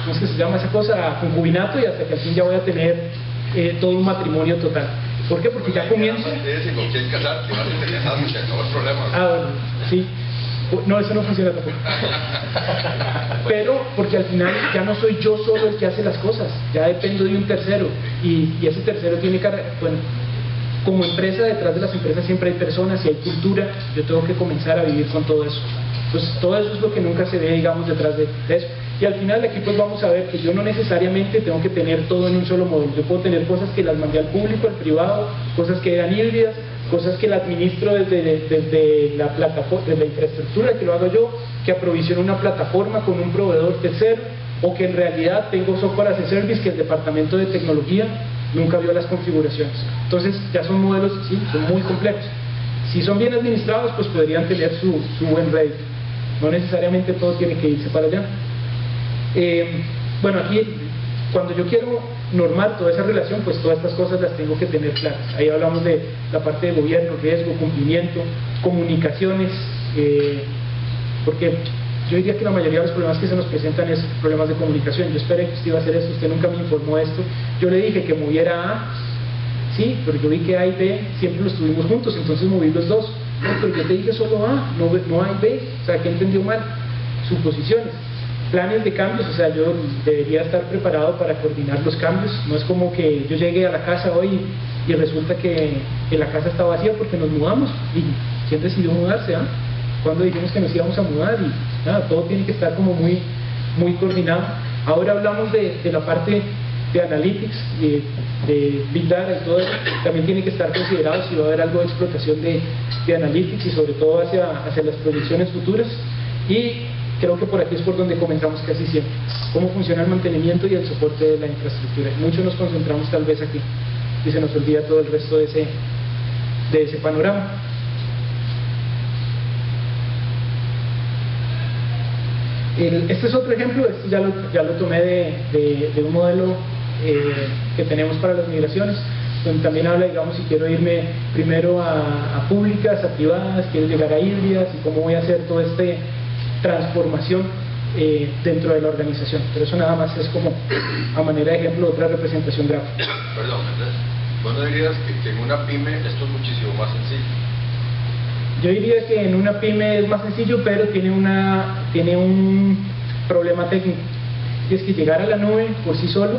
¿cómo es que se llama esa cosa? A concubinato, y hasta que al fin ya voy a tener todo un matrimonio total. ¿Por qué? Porque ya comienzo... ¿Con quién casarte? Vas a te casas y se acabó el problema. Ah, bueno, sí. No, eso no funciona tampoco. Pero porque al final ya no soy yo solo el que hace las cosas, ya dependo de un tercero, y ese tercero tiene que... Bueno, como empresa, detrás de las empresas siempre hay personas y hay cultura. Yo tengo que comenzar a vivir con todo eso. Pues todo eso es lo que nunca se ve, digamos, detrás de eso. Y al final aquí pues vamos a ver que yo no necesariamente tengo que tener todo en un solo modelo. Yo puedo tener cosas que las mandé al público, al privado, cosas que eran híbridas, cosas que la administro desde la plataforma, desde la infraestructura, que lo hago yo, que aprovisiono una plataforma con un proveedor tercero, o que en realidad tengo software as a service que el departamento de tecnología nunca vio las configuraciones. Entonces ya son modelos, sí, son muy complejos. Si son bien administrados, pues podrían tener su buen rédito. No necesariamente todo tiene que irse para allá. Bueno, aquí cuando yo quiero normar toda esa relación, pues todas estas cosas las tengo que tener claras. Ahí hablamos de la parte de gobierno, riesgo, cumplimiento, comunicaciones, porque yo diría que la mayoría de los problemas que se nos presentan es problemas de comunicación. Yo esperé que usted iba a hacer esto, usted nunca me informó esto. Yo le dije que moviera A, sí, pero yo vi que A y B siempre los tuvimos juntos, entonces moví los dos. No, pero yo te dije solo A, no A y B, o sea, que entendió mal. Suposiciones. planes de cambios, o sea, yo debería estar preparado para coordinar los cambios. No es como que yo llegue a la casa hoy y resulta que la casa está vacía porque nos mudamos. ¿Y quién decidió mudarse? ¿Cuándo dijimos que nos íbamos a mudar? Y nada, todo tiene que estar como muy coordinado. Ahora hablamos de la parte de analytics, de Big Data y todo eso. También tiene que estar considerado si va a haber algo de explotación de analytics y sobre todo hacia las proyecciones futuras. Y creo que por aquí es por donde comenzamos casi siempre, cómo funciona el mantenimiento y el soporte de la infraestructura. Mucho nos concentramos tal vez aquí y se nos olvida todo el resto de ese panorama. Este es otro ejemplo, esto ya lo tomé de un modelo que tenemos para las migraciones, donde también habla, digamos, si quiero irme primero a públicas, a privadas, quiero llegar a híbridas y cómo voy a hacer toda esta transformación dentro de la organización. Pero eso nada más es como a manera de ejemplo otra representación gráfica. Perdón, Andrés, ¿vos no dirías que en una pyme esto es muchísimo más sencillo? Yo diría que en una pyme es más sencillo, pero tiene un problema técnico, y es que llegar a la nube por sí solo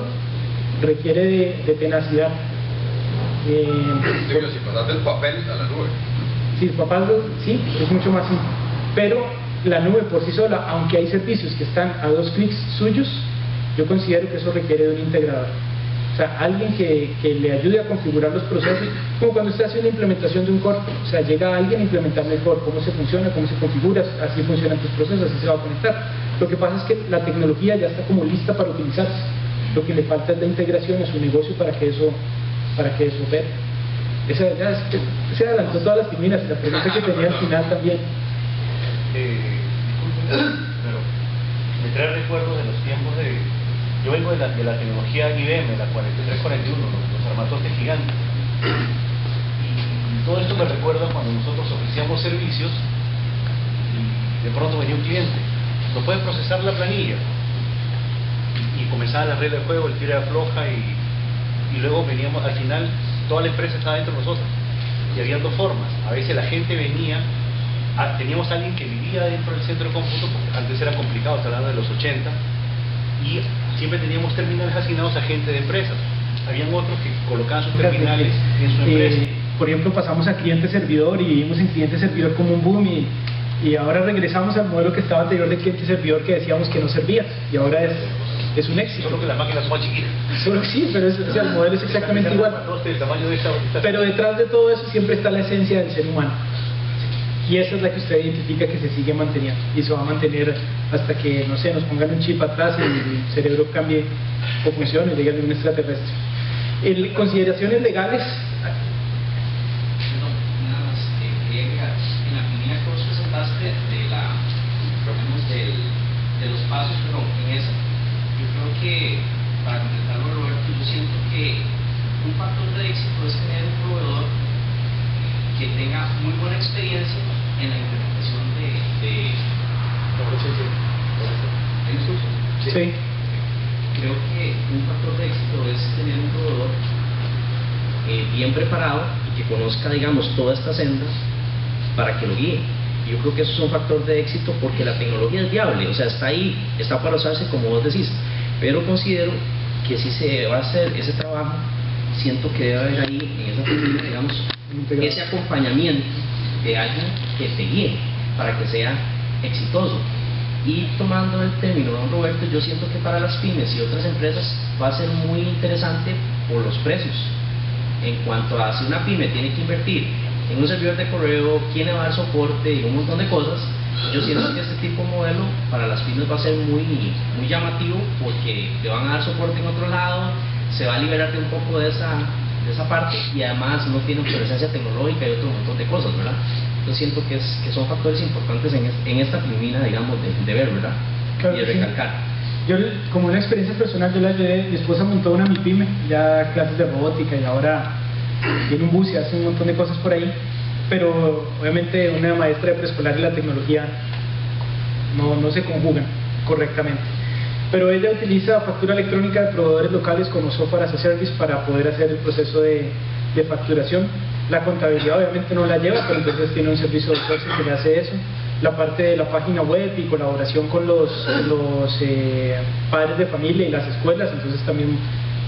requiere de tenacidad. Digo, si pasas del papel a la nube. Sí, sí, es mucho más simple, pero la nube por sí sola, aunque hay servicios que están a 2 clics suyos, yo considero que eso requiere de un integrador. O sea, alguien que le ayude a configurar los procesos, como cuando usted hace una implementación de un core. O sea, llega alguien a implementarle el core, cómo se funciona, cómo se configura, así funcionan tus procesos, así se va a conectar. Lo que pasa es que la tecnología ya está como lista para utilizarse. Lo que le falta es la integración a su negocio para que eso opere. Se adelantó todas las terminas, la pregunta que tenía al final también. Pero me trae recuerdos de los tiempos yo vengo de la tecnología IBM, la 4341, los armatones gigantes. Y todo esto me recuerda cuando nosotros ofrecíamos servicios y de pronto venía un cliente. ¿No puede procesar la planilla? Y comenzaba la regla del juego, el tira afloja y luego veníamos, al final toda la empresa estaba dentro de nosotros. Y había dos formas. A veces la gente venía, teníamos a alguien que vivía dentro del centro de cómputo, porque antes era complicado, hablando de los 80, y siempre teníamos terminales asignados a gente de empresas. Habían otros que colocaban sus terminales en su empresa. Por ejemplo, pasamos a cliente-servidor y vivimos en cliente-servidor como un boom y ahora regresamos al modelo que estaba anterior de cliente-servidor que decíamos que no servía y ahora es un éxito. Solo que las máquinas son más chiquitas. Solo sí, pero el modelo es exactamente igual. Pero detrás de todo eso siempre está la esencia del ser humano. Y esa es la que usted identifica que se sigue manteniendo. Y se va a mantener hasta que, no sé, nos pongan un chip atrás y el cerebro cambie o funcione, llegue a un extraterrestre. Consideraciones legales. Nada más, en la primera cosa presentaste de los pasos, pero en esa, yo creo que, para completarlo, Roberto, yo siento que un factor de éxito es tener un proveedor que tenga muy buena experiencia en la implementación de Sí. Creo que un factor de éxito es tener un proveedor bien preparado y que conozca, digamos, toda esta senda para que lo guíe. Yo creo que eso es un factor de éxito porque la tecnología es viable, o sea, está ahí, está para usarse como vos decís, pero considero que si se va a hacer ese trabajo, siento que debe haber ahí, en esa oficina, digamos, ese acompañamiento de alguien que te guíe para que sea exitoso. Y tomando el término, don Roberto, yo siento que para las pymes y otras empresas va a ser muy interesante por los precios. En cuanto a si una pyme tiene que invertir en un servidor de correo, quién le va a dar soporte y un montón de cosas, yo siento que este tipo de modelo para las pymes va a ser muy llamativo porque te van a dar soporte en otro lado, se va a liberarte un poco de esa parte y además no tiene obsolescencia tecnológica y otro montón de cosas, ¿verdad? Yo siento que son factores importantes en esta primera, digamos, de ver, ¿verdad? Claro, y de recalcar. Sí. Yo, como una experiencia personal, yo la ayudé, mi esposa montó una MIPYME, ya clases de robótica y ahora tiene un bus y hace un montón de cosas por ahí, pero obviamente una maestra de preescolar y la tecnología no se conjugan correctamente. Pero ella utiliza factura electrónica de proveedores locales como Software as a Service para poder hacer el proceso de de facturación. La contabilidad obviamente no la lleva, pero entonces tiene un servicio de outsourcing que le hace eso. La parte de la página web y colaboración con los padres de familia y las escuelas, entonces también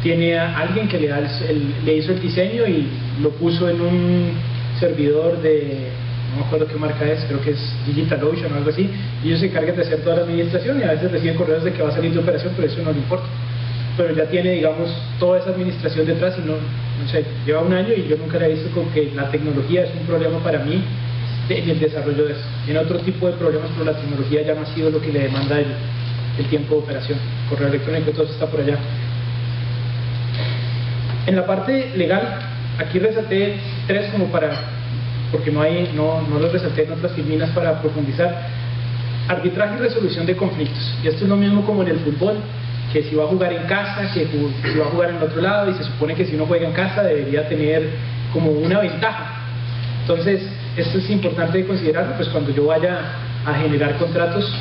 tiene a alguien que le hizo el diseño y lo puso en un servidor de, no me acuerdo qué marca es, creo que es DigitalOcean o algo así, y ellos se encargan de hacer toda la administración y a veces reciben correos de que va a salir de operación, pero eso no le importa. Pero ya tiene, digamos, toda esa administración detrás y no sé, lleva un año y yo nunca le he visto como que la tecnología es un problema para mí en el desarrollo de eso. Tiene otro tipo de problemas, pero la tecnología ya no ha sido lo que le demanda el tiempo de operación. Correo electrónico, todo eso está por allá. En la parte legal, aquí resalté 3 como porque no los resalté en otras filminas para profundizar. Arbitraje y resolución de conflictos. Y esto es lo mismo como en el fútbol, que si va a jugar en casa, que si va a jugar en el otro lado, y se supone que si uno juega en casa debería tener como una ventaja. Entonces, esto es importante de considerarlo, pues cuando yo vaya a generar contratos,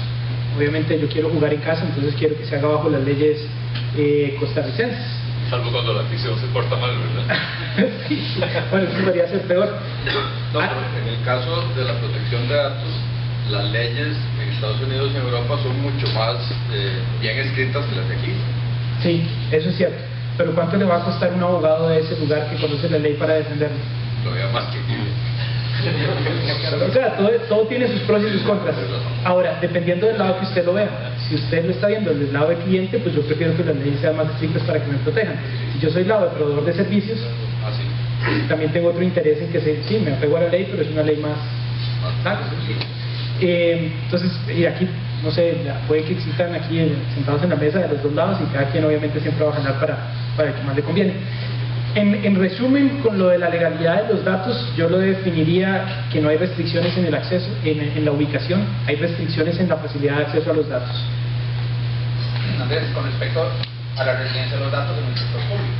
obviamente yo quiero jugar en casa, entonces quiero que se haga bajo las leyes costarricenses. Salvo cuando la afición se porta mal, ¿verdad? Sí, bueno, eso podría ser peor. No, pero en el caso de la protección de datos, las leyes en Estados Unidos y en Europa son mucho más bien escritas que las de aquí. Sí, eso es cierto. Pero ¿cuánto le va a costar un abogado de ese lugar que conoce la ley para defenderlo? Lo veo más que aquí. O sea, todo tiene sus pros y sus contras. Ahora, dependiendo del lado que usted lo vea, si usted lo está viendo desde el lado del cliente, pues yo prefiero que las leyes sean más estrictas para que me protejan. Si yo soy lado de proveedor de servicios, también tengo otro interés en que sí, me apego a la ley, pero es una ley más laxa. Entonces, y aquí, no sé, puede que existan aquí sentados en la mesa de los dos lados y cada quien obviamente siempre va a ganar para el que más le conviene. En resumen, con lo de la legalidad de los datos, yo lo definiría que no hay restricciones en el acceso, en la ubicación, hay restricciones en la facilidad de acceso a los datos. Andrés, con respecto a la residencia de los datos en el sector público,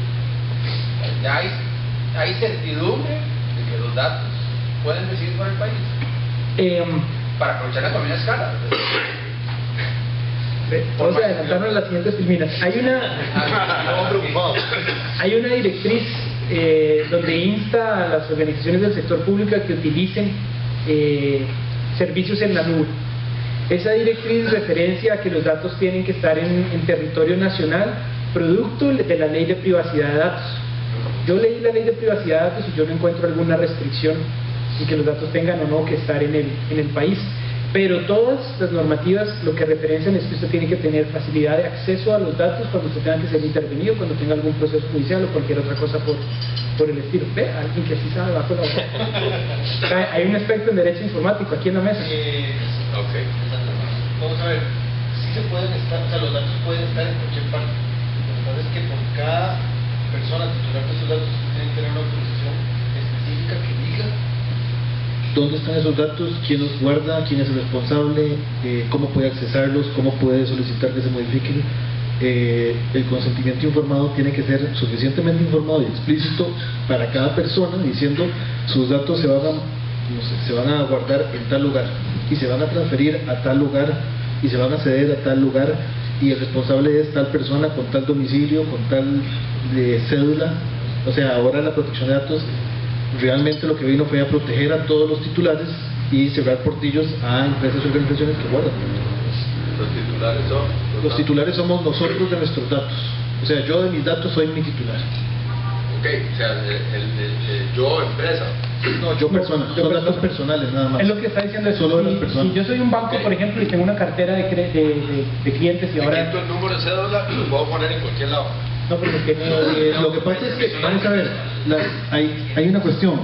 ya hay certidumbre de que los datos pueden decidir por el país para aprovechar la economía de escala. Vamos a adelantarnos a las siguientes filminas. Hay una directriz donde insta a las organizaciones del sector público a que utilicen servicios en la nube. Esa directriz referencia a que los datos tienen que estar en territorio nacional, producto de la ley de privacidad de datos. Yo leí la ley de privacidad de datos y yo no encuentro alguna restricción en que los datos tengan o no que estar en el país. Pero todas las normativas lo que referencian es que usted tiene que tener facilidad de acceso a los datos cuando usted tenga que ser intervenido, cuando tenga algún proceso judicial o cualquier otra cosa por el estilo. ¿Ve? Alguien que así sabe bajo la boca. Hay un experto en derecho informático aquí en la mesa. Vamos a ver, sí se pueden estar, o sea, los datos pueden estar en cualquier parte. Lo que pasa es que por cada persona titular de esos datos tienen que tener una autorización específica que diga dónde están esos datos, quién los guarda, quién es el responsable, cómo puede accesarlos, cómo puede solicitar que se modifiquen. El consentimiento informado tiene que ser suficientemente informado y explícito para cada persona, diciendo sus datos se van a guardar en tal lugar y se van a transferir a tal lugar y se van a ceder a tal lugar y el responsable es tal persona con tal domicilio, con tal cédula. O sea, ahora la protección de datos realmente lo que vino fue a proteger a todos los titulares y cerrar portillos a empresas y organizaciones que guardan. Los titulares somos nosotros de nuestros datos. O sea, yo de mis datos soy mi titular. Ok, o sea, yo empresa. No, yo persona. Son datos personales nada más. Es lo que está diciendo eso. Solo de las personas. Si yo soy un banco, por ejemplo, y tengo una cartera de clientes y ahora... Le quito el número de cédula y lo puedo poner en cualquier lado. No, porque tiene... Lo que pasa es que, vamos a ver, hay una cuestión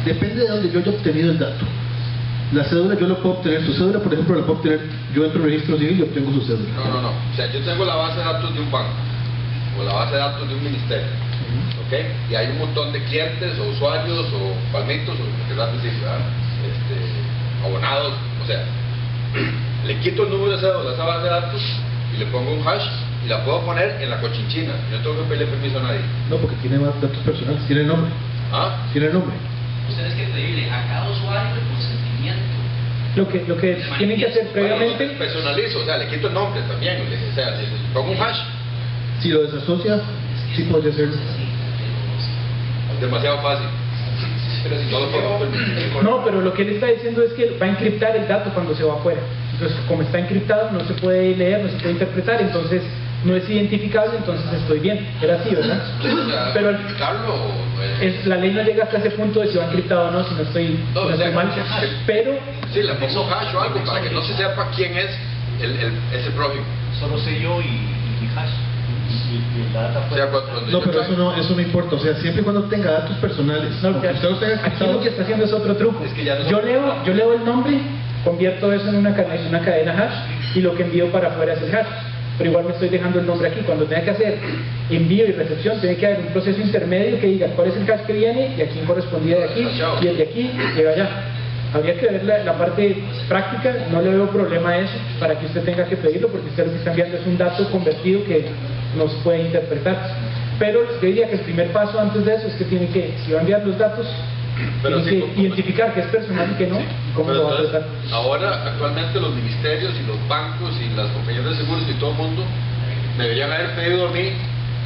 depende de donde yo haya obtenido el dato. La cédula yo la puedo obtener, su cédula por ejemplo la puedo obtener, yo entro en registro civil y obtengo su cédula. No, o sea, yo tengo la base de datos de un banco o la base de datos de un ministerio, ¿ok? Y hay un montón de clientes o usuarios o palmitos o lo que quieras decir, abonados, o sea, le quito el número de cédula a esa base de datos y le pongo un hash y la puedo poner en la cochinchina. Yo no tengo que pedirle permiso a nadie. No, porque tiene más datos personales, tiene el nombre. ¿Ah? Tiene el nombre. Ustedes que pedirle a cada usuario el consentimiento. Lo que tienen que hacer previamente... Bueno, personalizo, o sea, le quito el nombre también, o sea, le pongo un hash. Si lo desasocia, sí podría ser. demasiado fácil. Pero si No lo podemos permitir. No, pero lo que él está diciendo es que va a encriptar el dato cuando se va afuera. Entonces, como está encriptado, no se puede leer, no se puede interpretar, entonces no es identificable, entonces estoy bien. Era así, ¿verdad? Pero la ley no llega hasta ese punto de si va encriptado o no, si no estoy, No, si no o sea, estoy mal. Pero Sí, le pongo hash o algo para que no se sepa quién es ese prójimo. Solo sé yo y mi hash. Y la data O fue... sea, cuando No, yo pero traigo- eso no importa, o sea, siempre y cuando tenga datos personales, no, aunque usted lo tenga aquí lo encriptado, que está haciendo es otro truco. Es que ya no- yo leo el nombre, convierto eso en una cadena hash y lo que envío para afuera es el hash. Pero igual me estoy dejando el nombre aquí. Cuando tenga que hacer envío y recepción, tiene que haber un proceso intermedio que diga cuál es el hash que viene y a quién correspondía de aquí, y el de aquí llega allá. Habría que ver la parte práctica, no le veo problema a eso para que usted tenga que pedirlo, porque usted lo que está enviando es un dato convertido que no se puede interpretar. Pero yo diría que el primer paso antes de eso es que tiene que, si va a enviar los datos, Pero tiene sí, que como- identificar que es personal y que no, y cómo Pero lo va a entonces, tratar. ahora, actualmente, los ministerios y los bancos y las compañías de seguros y todo el mundo deberían haber pedido a mí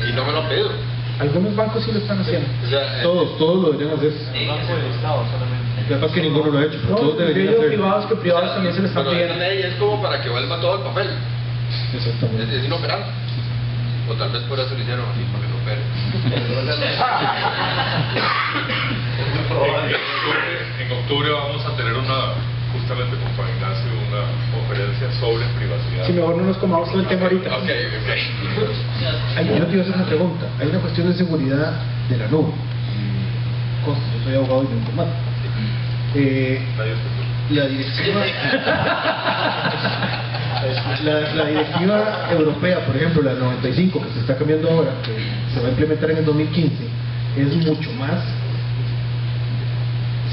y no me lo han pedido. Algunos bancos sí lo están haciendo. O sea, todos lo deberían hacer. El Banco del Estado solamente. Lo que pasa es que ninguno lo ha hecho, pero No, todos yo deberían digo hacerlo. privados que privados también se lo están pero esa pidiendo. ley es como para que vuelva todo el papel. Exactamente. Es inoperante. O tal vez por eso lo hicieron así, para que no opere. En octubre vamos a tener justamente con Juan Ignacio, una conferencia sobre privacidad. Si mejor no nos comamos todo el tema ahorita. Ok. Yo te iba a hacer una pregunta. Hay una cuestión de seguridad de la nube. Conste, yo soy abogado y de informática. Nadie se- La directiva la directiva europea, por ejemplo, la 95 que se está cambiando ahora, que se va a implementar en el 2015, es mucho más,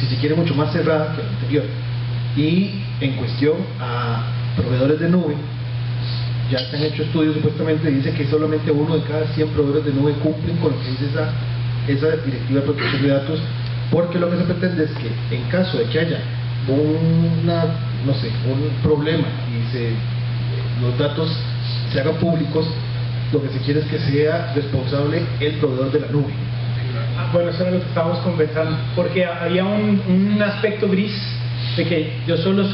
si se quiere, mucho más cerrada que la anterior. Y en cuestión a proveedores de nube, ya se han hecho estudios, supuestamente dice que solamente 1 de cada 100 proveedores de nube cumplen con lo que dice esa directiva de protección de datos, porque lo que se pretende es que en caso de que haya un problema y los datos se hagan públicos, lo que se quiere es que sea responsable el proveedor de la nube. Bueno, eso era lo que estábamos conversando, porque había un aspecto gris de que yo no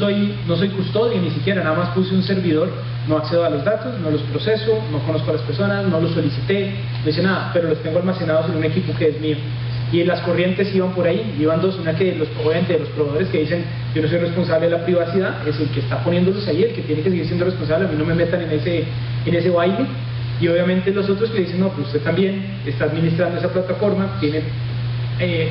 soy custodio ni siquiera, nada más puse un servidor, no accedo a los datos, no los proceso, no conozco a las personas, no los solicité, no hice nada, pero los tengo almacenados en un equipo que es mío. Y las corrientes iban por ahí, iban dos, una que obviamente de los proveedores que dicen yo no soy responsable de la privacidad, es el que está poniéndolos ahí, el que tiene que seguir siendo responsable, a mí no me metan en ese baile. Y obviamente los otros que dicen no, pues usted también está administrando esa plataforma, tiene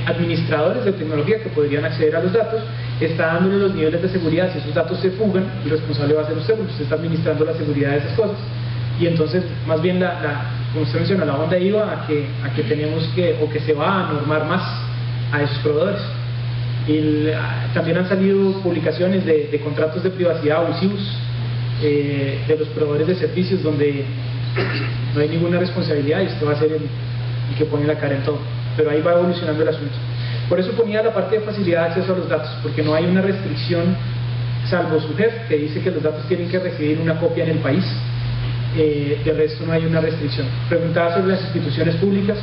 administradores de tecnología que podrían acceder a los datos, está dándole los niveles de seguridad, si esos datos se fugan, el responsable va a ser usted porque usted está administrando la seguridad de esas cosas. Y entonces, más bien, como usted menciona, la onda iba a que tenemos que, o que se va a normar más a esos proveedores. Y también han salido publicaciones de contratos de privacidad abusivos de los proveedores de servicios donde no hay ninguna responsabilidad y usted va a ser el que pone la cara en todo. Pero ahí va evolucionando el asunto. Por eso ponía la parte de facilidad de acceso a los datos, porque no hay una restricción, salvo su jefe, que dice que los datos tienen que recibir una copia en el país. De resto no hay una restricción. Preguntaba sobre las instituciones públicas.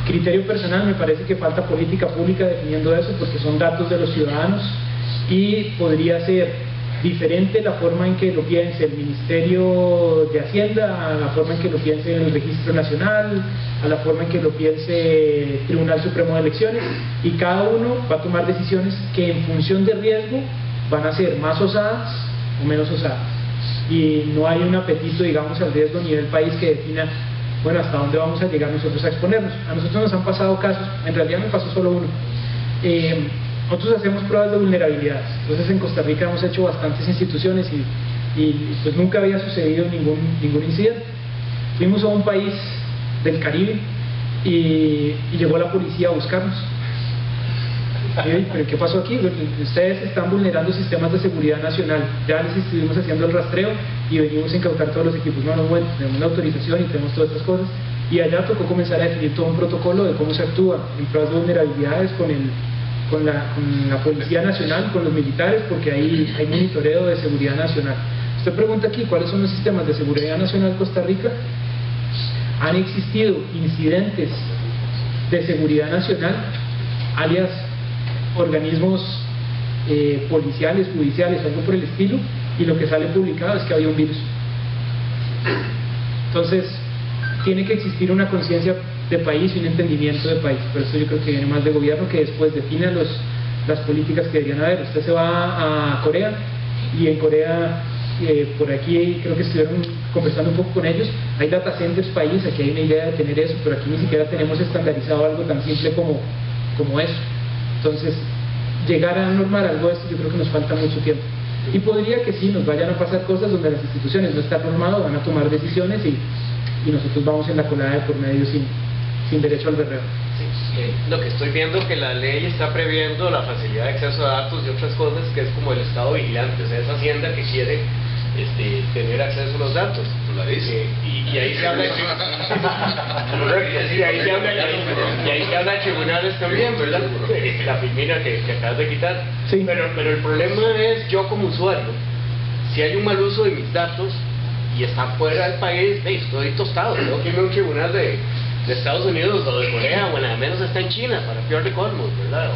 Criterio personal, me parece que falta política pública definiendo eso, porque son datos de los ciudadanos y podría ser diferente la forma en que lo piense el Ministerio de Hacienda, a la forma en que lo piense el Registro Nacional, a la forma en que lo piense el Tribunal Supremo de Elecciones, y cada uno va a tomar decisiones que en función de riesgo van a ser más osadas o menos osadas. Y no hay un apetito, digamos, al riesgo a nivel país que defina, bueno, hasta dónde vamos a llegar nosotros a exponernos. A nosotros nos han pasado casos, en realidad me pasó solo uno. Nosotros hacemos pruebas de vulnerabilidades, entonces en Costa Rica hemos hecho bastantes instituciones y pues nunca había sucedido ningún incidente. Fuimos a un país del Caribe y llegó la policía a buscarnos. ¿Pero qué pasó aquí? Ustedes están vulnerando sistemas de seguridad nacional, ya les estuvimos haciendo el rastreo y venimos a incautar todos los equipos. No, bueno, tenemos una autorización y tenemos todas estas cosas. Y allá tocó comenzar a definir todo un protocolo de cómo se actúa en pruebas de vulnerabilidades con la Policía Nacional, con los militares, porque ahí hay monitoreo de seguridad nacional. Usted pregunta aquí, ¿cuáles son los sistemas de seguridad nacional en Costa Rica? Han existido incidentes de seguridad nacional, alias organismos policiales, judiciales, algo por el estilo, y lo que sale publicado es que había un virus. Entonces, tiene que existir una conciencia de país y un entendimiento de país. Por eso yo creo que viene más de gobierno que después defina las políticas que deberían haber. Usted se va a Corea, y en Corea, por aquí creo que estuvieron conversando un poco con ellos, hay data centers país, aquí hay una idea de tener eso, pero aquí ni siquiera tenemos estandarizado algo tan simple como eso. Entonces, llegar a normar algo de esto, yo creo que nos falta mucho tiempo. Y podría que sí, nos vayan a pasar cosas donde las instituciones no están normadas, van a tomar decisiones y nosotros vamos en la colada de por medio sin derecho al berreo. Lo que estoy viendo que la ley está previendo la facilidad de acceso a datos y otras cosas, que es como el Estado vigilante, o sea, esa hacienda que quiere tener acceso a los datos. La dice. Y ahí se habla de correcto, sí, ahí se habla de tribunales también, ¿verdad? La filmina que acabas de quitar. Sí. Pero el problema es yo como usuario, si hay un mal uso de mis datos y están fuera del país, estoy tostado, tengo que irme a un tribunal de Estados Unidos o de Corea, bueno, al menos está en China, para peor de colmos, ¿verdad?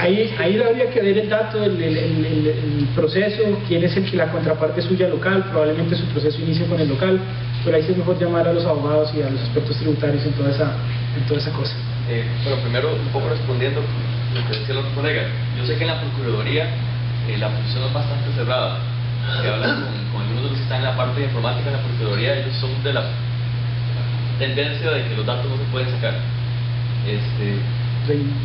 Ahí habría que ver el dato, el proceso, quién es la contraparte suya local, probablemente su proceso inicie con el local, pero ahí sí es mejor llamar a los abogados y a los expertos tributarios en toda esa cosa. Bueno, primero un poco respondiendo lo que decía el otro colega, yo sé que en la Procuraduría la posición es bastante cerrada. Si hablan con algunos de los que están en la parte de informática en la Procuraduría, ellos son de la tendencia de que los datos no se pueden sacar.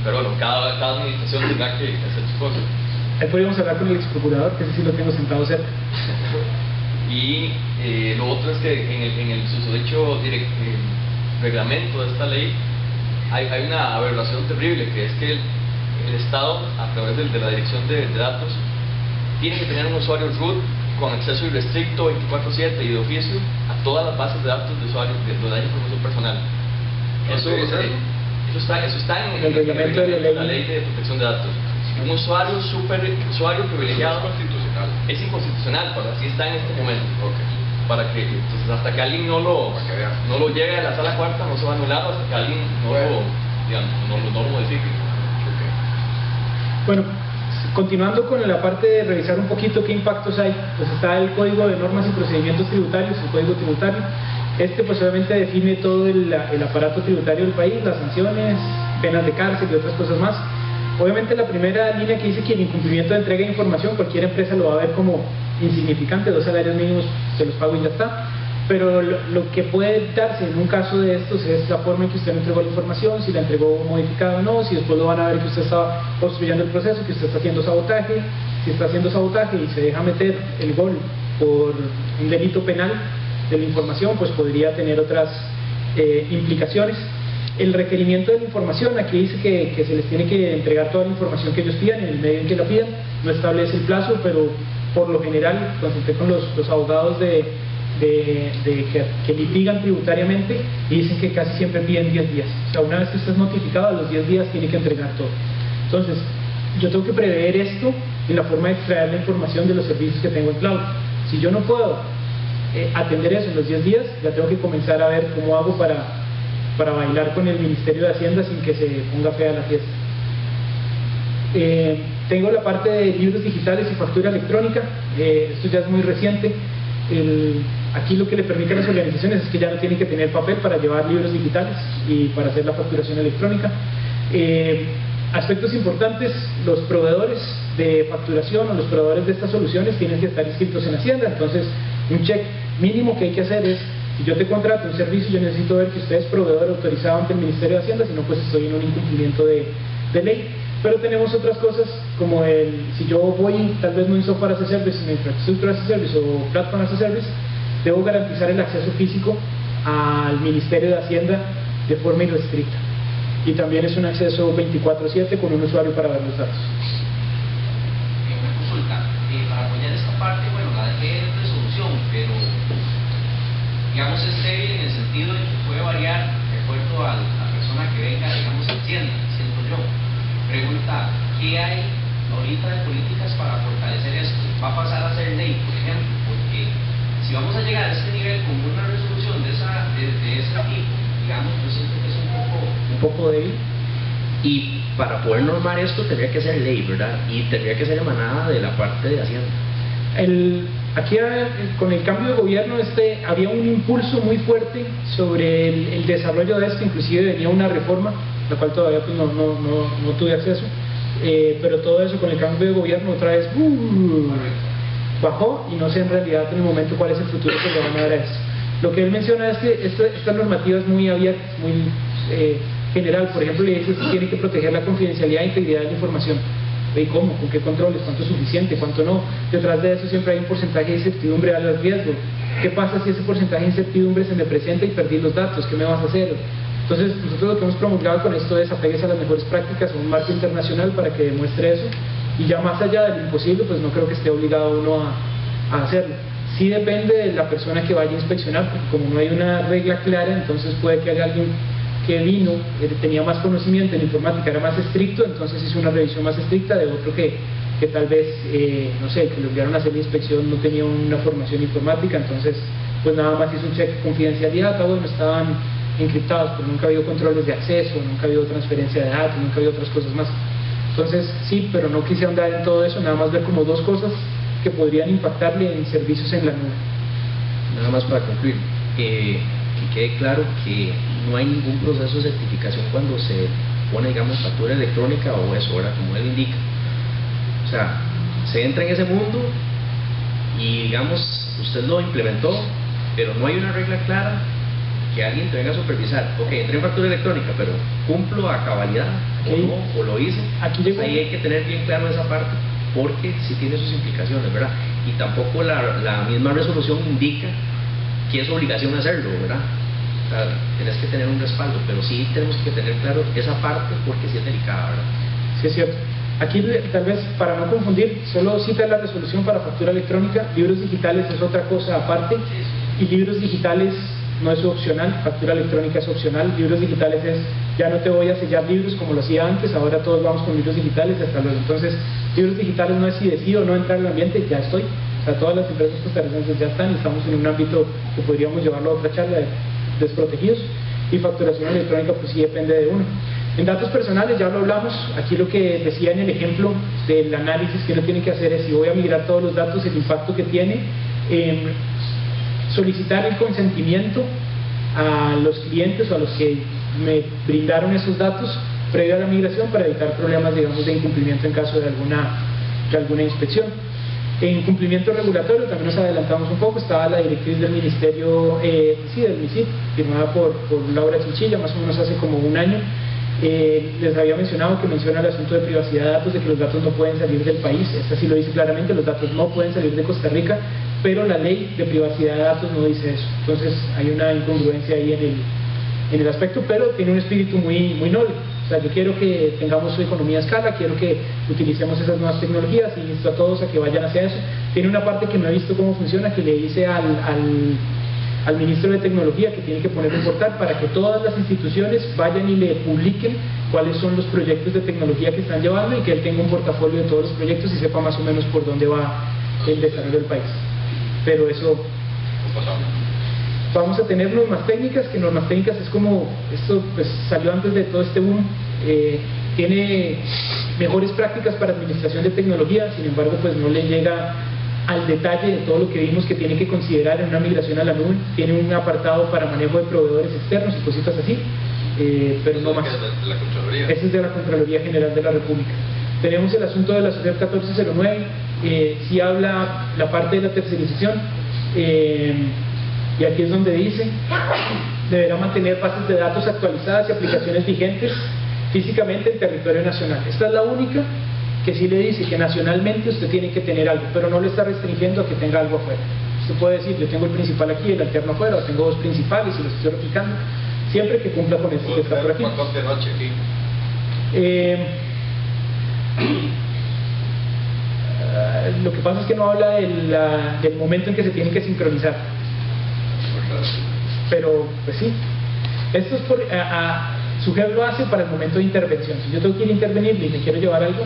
Pero bueno, cada administración tendrá que hacer sus cosas. Ahí podríamos hablar con el ex procurador, que ese sí lo tengo sentado cerca. Y lo otro es que en el susodicho reglamento de esta ley hay una aberración terrible, que es que el Estado, a través de la Dirección de Datos, tiene que tener un usuario root con acceso irrestricto 24/7 y de oficio a todas las bases de datos de usuarios de la información personal. Eso está en el reglamento de la ley de protección de datos. Un usuario privilegiado es inconstitucional, pero así está en este momento. Para que entonces, hasta que alguien no lo llegue a la sala cuarta, no se va a anular, hasta que alguien no lo modifique. Bueno, continuando con la parte de revisar un poquito qué impactos hay, pues está el Código de Normas y Procedimientos Tributarios, el Código Tributario. Pues obviamente define todo el aparato tributario del país, las sanciones, penas de cárcel y otras cosas más. Obviamente la primera línea que dice que el incumplimiento de entrega de información, cualquier empresa lo va a ver como insignificante, 2 salarios mínimos se los pago y ya está. Pero lo que puede darse en un caso de estos es la forma en que usted no entregó la información, si la entregó modificada o no, si después lo van a ver que usted está obstruyendo el proceso, que usted está haciendo sabotaje. Si está haciendo sabotaje y se deja meter el gol por un delito penal de la información, pues podría tener otras implicaciones. El requerimiento de la información, aquí dice que se les tiene que entregar toda la información que ellos pidan en el medio en que la pidan, no establece el plazo, pero por lo general, consulté con los abogados que litigan tributariamente y dicen que casi siempre piden 10 días. O sea, una vez que usted es notificado, a los 10 días tiene que entregar todo. Entonces, yo tengo que prever esto en la forma de extraer la información de los servicios que tengo en cloud. Si yo no puedo atender eso en los 10 días, ya tengo que comenzar a ver cómo hago para bailar con el Ministerio de Hacienda sin que se ponga fea la fiesta. Tengo la parte de libros digitales y factura electrónica. Esto ya es muy reciente. Aquí lo que le permite a las organizaciones es que ya no tienen que tener papel para llevar libros digitales y para hacer la facturación electrónica. Aspectos importantes: los proveedores de facturación o los proveedores de estas soluciones tienen que estar inscritos en Hacienda. Entonces, un check mínimo que hay que hacer es: si yo te contrato un servicio, yo necesito ver que usted es proveedor autorizado ante el Ministerio de Hacienda, si no, pues estoy en un incumplimiento de ley. Pero tenemos otras cosas, como si yo voy, tal vez no en software as a service, en infraestructura as a service o platform as a service, debo garantizar el acceso físico al Ministerio de Hacienda de forma irrestricta. Y también es un acceso 24/7 con un usuario para ver los datos. Una consulta, para apoyar esta parte, bueno, la dejé de resolución, pero digamos es débil en el sentido de que puede variar de acuerdo a la persona que venga, digamos, a Hacienda, siento yo. Pregunta, ¿qué hay ahorita de políticas para fortalecer esto? ¿Va a pasar a ser ley, por ejemplo? Porque si vamos a llegar a este nivel con una resolución de ese tipo, digamos, yo siento que es un poco un poco débil, y para poder normar esto tendría que ser ley, ¿verdad? Y tendría que ser emanada de la parte de Hacienda. Aquí con el cambio de gobierno había un impulso muy fuerte sobre el desarrollo de esto, inclusive venía una reforma, la cual todavía pues, no tuve acceso, pero todo eso con el cambio de gobierno otra vez bajó, y no sé en realidad en el momento cuál es el futuro que le van a dar a esto. Lo que él menciona es que esta normativa es muy abierta, muy general. Por ejemplo, le dice que tiene que proteger la confidencialidad e integridad de la información. ¿Y cómo? ¿Con qué controles? ¿Cuánto es suficiente? ¿Cuánto no? Detrás de eso siempre hay un porcentaje de incertidumbre al riesgo. ¿Qué pasa si ese porcentaje de incertidumbre se me presenta y perdí los datos? ¿Qué me vas a hacer? Entonces, nosotros lo que hemos promulgado con esto es apegues a las mejores prácticas, a un marco internacional para que demuestre eso, y ya más allá del imposible, pues no creo que esté obligado uno a hacerlo. Sí depende de la persona que vaya a inspeccionar, porque como no hay una regla clara, entonces puede que haya alguien que vino, tenía más conocimiento en informática, era más estricto, entonces hizo una revisión más estricta, de otro que tal vez, no sé, que le enviaron a hacer la inspección no tenía una formación informática, entonces pues nada más hizo un check de confidencialidad, bueno, estaban encriptados, pero nunca ha habido controles de acceso, nunca ha habido transferencia de datos, nunca ha habido otras cosas más. Entonces sí, pero no quise ahondar en todo eso, nada más ver como dos cosas que podrían impactarle en servicios en la nube. Nada más para concluir, que quede claro que no hay ningún proceso de certificación cuando se pone, digamos, factura electrónica o eso, ¿verdad? Como él indica. O sea, se entra en ese mundo y, digamos, usted lo implementó, pero no hay una regla clara que alguien te venga a supervisar. Ok, entré en factura electrónica, pero ¿cumplo a cabalidad o no? ¿O lo hice? Pues ahí hay que tener bien claro esa parte, porque sí tiene sus implicaciones, ¿verdad? Y tampoco la misma resolución indica que es obligación hacerlo, ¿verdad? O sea, tienes que tener un respaldo, pero sí tenemos que tener claro esa parte porque sí es delicada, ¿verdad? Sí, es cierto. Aquí tal vez para no confundir, solo cita la resolución para factura electrónica, libros digitales es otra cosa aparte, y libros digitales no es opcional, factura electrónica es opcional, libros digitales es, ya no te voy a sellar libros como lo hacía antes, ahora todos vamos con libros digitales, hasta luego. Entonces, libros digitales no es si decido o no entrar al ambiente, ya estoy. O sea, todas las empresas costarricenses ya están, estamos en un ámbito que podríamos llevarlo a otra charla de desprotegidos, y facturación electrónica pues sí depende de uno. En datos personales ya lo hablamos, aquí lo que decía en el ejemplo del análisis que uno tiene que hacer es, si voy a migrar todos los datos, el impacto que tiene, solicitar el consentimiento a los clientes o a los que me brindaron esos datos previo a la migración para evitar problemas, digamos, de incumplimiento en caso de alguna inspección. En cumplimiento regulatorio también nos adelantamos un poco, estaba la directriz del Ministerio, del MISIT, firmada por Laura Chinchilla, más o menos hace como un año. Les había mencionado que menciona el asunto de privacidad de datos, de que los datos no pueden salir del país. Esta sí lo dice claramente, los datos no pueden salir de Costa Rica, pero la ley de privacidad de datos no dice eso. Entonces hay una incongruencia ahí en el aspecto, pero tiene un espíritu muy noble. O sea, yo quiero que tengamos su economía a escala, quiero que utilicemos esas nuevas tecnologías y insto a todos a que vayan hacia eso. Tiene una parte que no he visto cómo funciona, que le dice al ministro de Tecnología que tiene que poner un portal para que todas las instituciones vayan y le publiquen cuáles son los proyectos de tecnología que están llevando, y que él tenga un portafolio de todos los proyectos y sepa más o menos por dónde va el desarrollo del país. Pero eso... Vamos a tener normas técnicas, que normas técnicas es como, esto pues salió antes de todo este boom, tiene mejores prácticas para administración de tecnología, sin embargo pues no le llega al detalle de todo lo que vimos que tiene que considerar en una migración a la nube. Tiene un apartado para manejo de proveedores externos y cositas así, pero no más. Ese es de la Contraloría General de la República. Tenemos el asunto de la Sociedad 1409, sí habla la parte de la tercerización, y aquí es donde dice, deberá mantener bases de datos actualizadas y aplicaciones vigentes físicamente en territorio nacional. Esta es la única que sí le dice que nacionalmente usted tiene que tener algo, pero no le está restringiendo a que tenga algo afuera. Usted puede decir, yo tengo el principal aquí, el alterno afuera, o tengo dos principales y los estoy replicando, siempre que cumpla con esto que está por aquí. Lo que pasa es que no habla del momento en que se tienen que sincronizar. Pero, pues sí, esto es su jefe lo hace para el momento de intervención. Si yo tengo que ir a intervenir y me quiero llevar algo,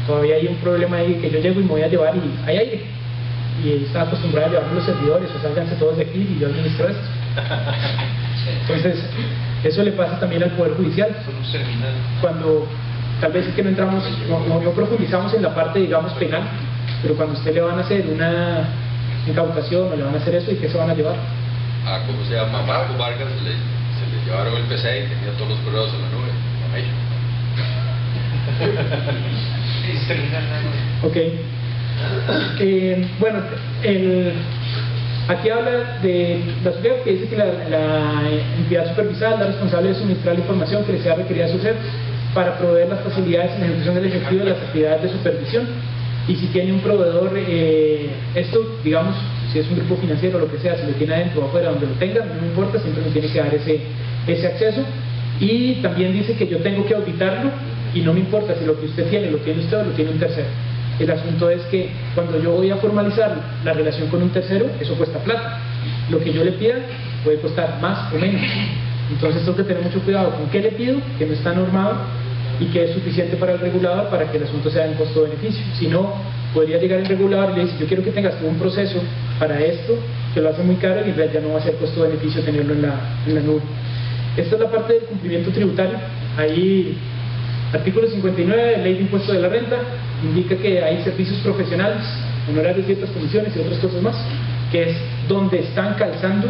todavía hay un problema ahí, que yo llego y me voy a llevar y hay aire. Y está acostumbrado a llevarme los servidores, o sálganse todos de aquí y yo administro esto. Entonces, Eso le pasa también al Poder Judicial. Cuando tal vez es que no entramos, no profundizamos en la parte, digamos, penal, pero cuando a usted le van a hacer una incautación o le van a hacer eso, ¿y qué se van a llevar? A, ¿cómo se llama? Marco Vargas se le llevaron el PC y tenía todos los correos en la nube. Ok. Bueno, aquí habla de la SUGEF, que dice que la entidad supervisada es la responsable de suministrar la información que le sea requerida a SUGEF para proveer las facilidades en la ejecución del ejecutivo de las actividades de supervisión. Y si tiene un proveedor, esto, digamos, si es un grupo financiero o lo que sea, si lo tiene adentro o afuera, donde lo tenga, no me importa, siempre me tiene que dar ese acceso. Y también dice que yo tengo que auditarlo y no me importa si lo que usted tiene, lo tiene usted o lo tiene un tercero. El asunto es que cuando yo voy a formalizar la relación con un tercero, eso cuesta plata. Lo que yo le pida puede costar más o menos. Entonces tengo que tener mucho cuidado con qué le pido, que no está normado y que es suficiente para el regulador para que el asunto sea en costo-beneficio. Si no, podría llegar el regulador y le dice, yo quiero que tengas todo un proceso para esto, que lo hace muy caro y en realidad ya no va a ser costo-beneficio tenerlo en la nube. Esta es la parte del cumplimiento tributario. Ahí, artículo 59, Ley de Impuesto de la Renta, indica que hay servicios profesionales, honorarios y otras comisiones y otras cosas más, que es donde están calzando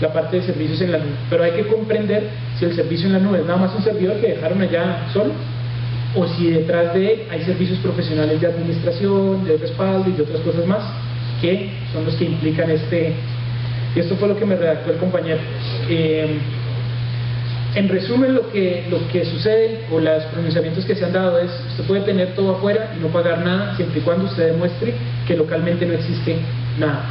la parte de servicios en la nube. Pero hay que comprender si el servicio en la nube es nada más un servidor que dejaron allá solo, o si detrás de él hay servicios profesionales de administración, de respaldo y de otras cosas más, que son los que implican y esto fue lo que me redactó el compañero. En resumen, lo que sucede, o los pronunciamientos que se han dado es, usted puede tener todo afuera y no pagar nada, siempre y cuando usted demuestre que localmente no existe nada.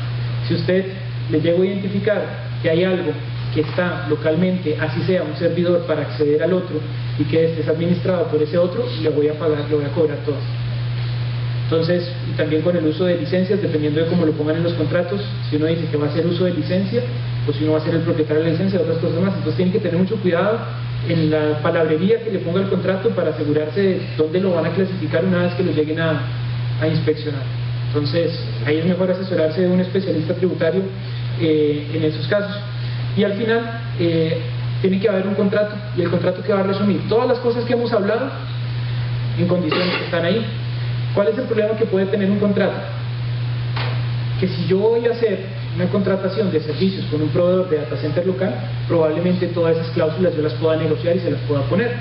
Si usted le llega a identificar que hay algo que está localmente, así sea un servidor para acceder al otro, y que este es administrado por ese otro, le voy a pagar, le voy a cobrar todo. Entonces, y también con el uso de licencias, dependiendo de cómo lo pongan en los contratos, si uno dice que va a hacer uso de licencia, o si uno va a ser el propietario de la licencia, otras cosas más. Entonces tienen que tener mucho cuidado en la palabrería que le ponga el contrato para asegurarse de dónde lo van a clasificar una vez que lo lleguen a inspeccionar. Entonces, ahí es mejor asesorarse de un especialista tributario en esos casos. Y al final, tiene que haber un contrato, y el contrato que va a resumir todas las cosas que hemos hablado en condiciones que están ahí. ¿Cuál es el problema que puede tener un contrato? Que si yo voy a hacer una contratación de servicios con un proveedor de data center local, probablemente todas esas cláusulas yo las pueda negociar y se las pueda poner.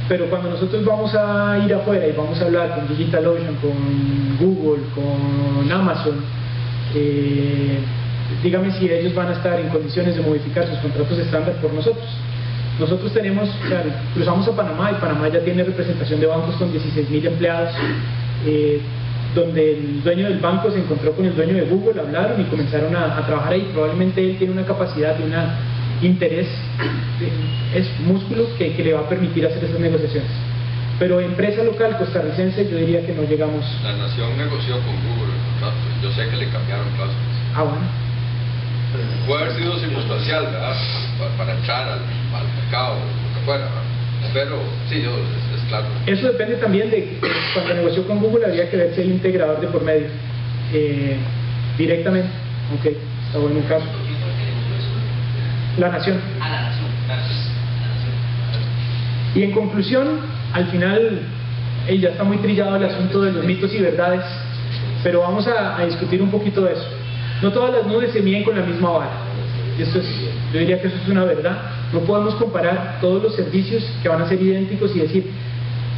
Pero cuando nosotros vamos a ir afuera y vamos a hablar con DigitalOcean, con Google, con Amazon, dígame si ellos van a estar en condiciones de modificar sus contratos estándar por nosotros. Nosotros tenemos, o sea, cruzamos a Panamá y Panamá ya tiene representación de bancos con 16.000 empleados, donde el dueño del banco se encontró con el dueño de Google, hablaron y comenzaron a trabajar ahí. Probablemente él tiene una capacidad y un interés, es músculo que le va a permitir hacer esas negociaciones. Pero empresa local costarricense, yo diría que no llegamos. La Nación negoció con Google el contrato, yo sé que le cambiaron cláusulas. Ah, bueno. Puede haber sido circunstancial, ¿verdad? Para entrar al mercado, lo que fuera, ¿verdad? Pero sí, es claro. Eso depende también de que cuando negoció con Google había que ver si el integrador de por medio directamente. Ok, está bueno el caso. La Nación. A la Nación, claro. La Nación. Y en conclusión, al final, ya está muy trillado el asunto de los mitos y verdades, pero vamos a discutir un poquito de eso. No todas las nubes se miden con la misma vara. Yo diría que eso es una verdad. No podemos comparar todos los servicios que van a ser idénticos y decir,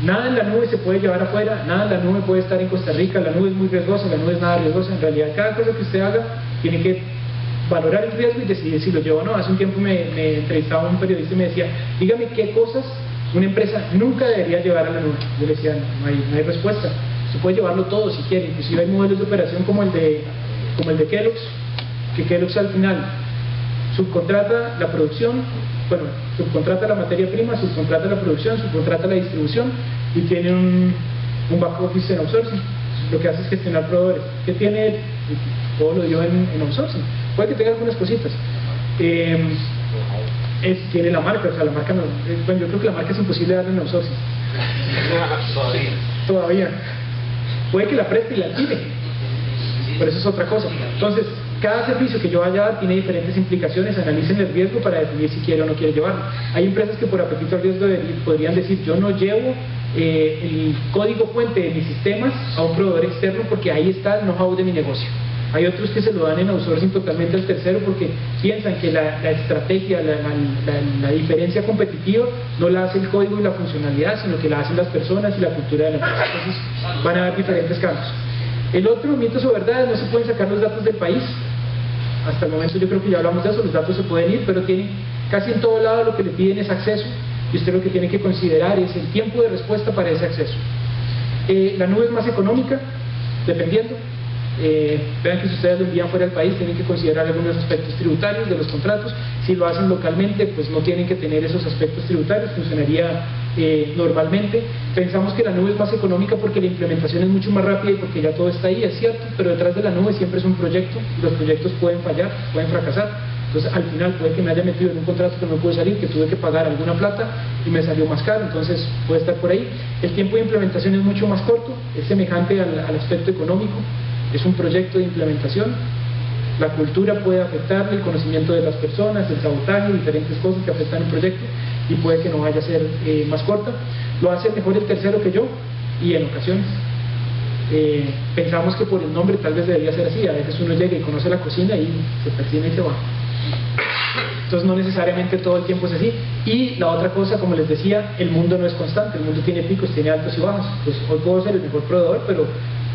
nada en la nube se puede llevar afuera, nada en la nube puede estar en Costa Rica, la nube es muy riesgosa, la nube es nada riesgosa. En realidad, cada cosa que usted haga tiene que valorar el riesgo y decidir si lo lleva o no. Hace un tiempo me entrevistaba un periodista y me decía, dígame qué cosas una empresa nunca debería llevar a la nube. Yo le decía, no hay respuesta. Se puede llevarlo todo si quiere. Inclusive hay modelos de operación como el de Kellogg's, que Kellogg's al final subcontrata la producción, bueno, subcontrata la materia prima, subcontrata la producción, subcontrata la distribución y tiene un back office en outsourcing. Lo que hace es gestionar proveedores. ¿Qué tiene él? Todo lo dio en outsourcing. Puede que tenga algunas cositas. Tiene la marca, o sea, la marca no, bueno, yo creo que la marca es imposible darle en outsourcing. Todavía. Puede que la preste y la alquile, pero eso es otra cosa. Entonces, cada servicio que yo vaya a dar tiene diferentes implicaciones, analicen el riesgo para definir si quiere o no quiere llevarlo. Hay empresas que por apetito al riesgo podrían decir, yo no llevo el código fuente de mis sistemas a un proveedor externo porque ahí está el know-how de mi negocio. Hay otros que se lo dan en outsourcing totalmente al tercero porque piensan que la estrategia, la diferencia competitiva no la hace el código y la funcionalidad, sino que la hacen las personas y la cultura de la empresa. Entonces van a haber diferentes cambios. El otro, mitos o verdades, no se pueden sacar los datos del país. Hasta el momento yo creo que ya hablamos de eso, los datos se pueden ir, pero tienen casi en todo lado lo que le piden es acceso, y usted lo que tiene que considerar es el tiempo de respuesta para ese acceso. La nube es más económica, dependiendo. Vean que si ustedes lo envían fuera del país tienen que considerar algunos aspectos tributarios de los contratos. Si lo hacen localmente pues no tienen que tener esos aspectos tributarios, funcionaría normalmente. Pensamos que la nube es más económica porque la implementación es mucho más rápida y porque ya todo está ahí, es cierto, pero detrás de la nube siempre es un proyecto, los proyectos pueden fallar, pueden fracasar. Entonces al final puede que me haya metido en un contrato que no pude salir, que tuve que pagar alguna plata y me salió más caro, entonces puede estar por ahí. El tiempo de implementación es mucho más corto, es semejante al aspecto económico. Es un proyecto de implementación, la cultura puede afectarle, el conocimiento de las personas, el sabotaje, diferentes cosas que afectan el proyecto y puede que no vaya a ser más corta. Lo hace mejor el tercero que yo y en ocasiones. Pensamos que por el nombre tal vez debería ser así, a veces uno llega y conoce la cocina y se persina y se va. Entonces no necesariamente todo el tiempo es así. Y la otra cosa, como les decía, el mundo no es constante, el mundo tiene picos, tiene altos y bajos. Pues hoy puedo ser el mejor proveedor, pero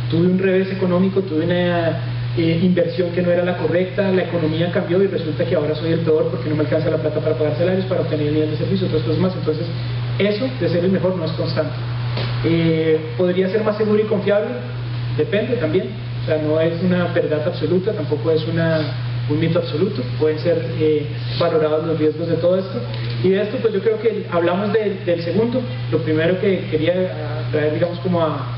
tuve un revés económico, tuve una inversión que no era la correcta, la economía cambió y resulta que ahora soy el peor porque no me alcanza la plata para pagar salarios, para obtener el nivel de servicio, otras cosas más. Entonces eso de ser el mejor no es constante. ¿Podría ser más seguro y confiable? Depende también, o sea, no es una verdad absoluta, tampoco es un mito absoluto, pueden ser valorados los riesgos de todo esto. Y de esto pues yo creo que hablamos del segundo. Lo primero que quería traer digamos como a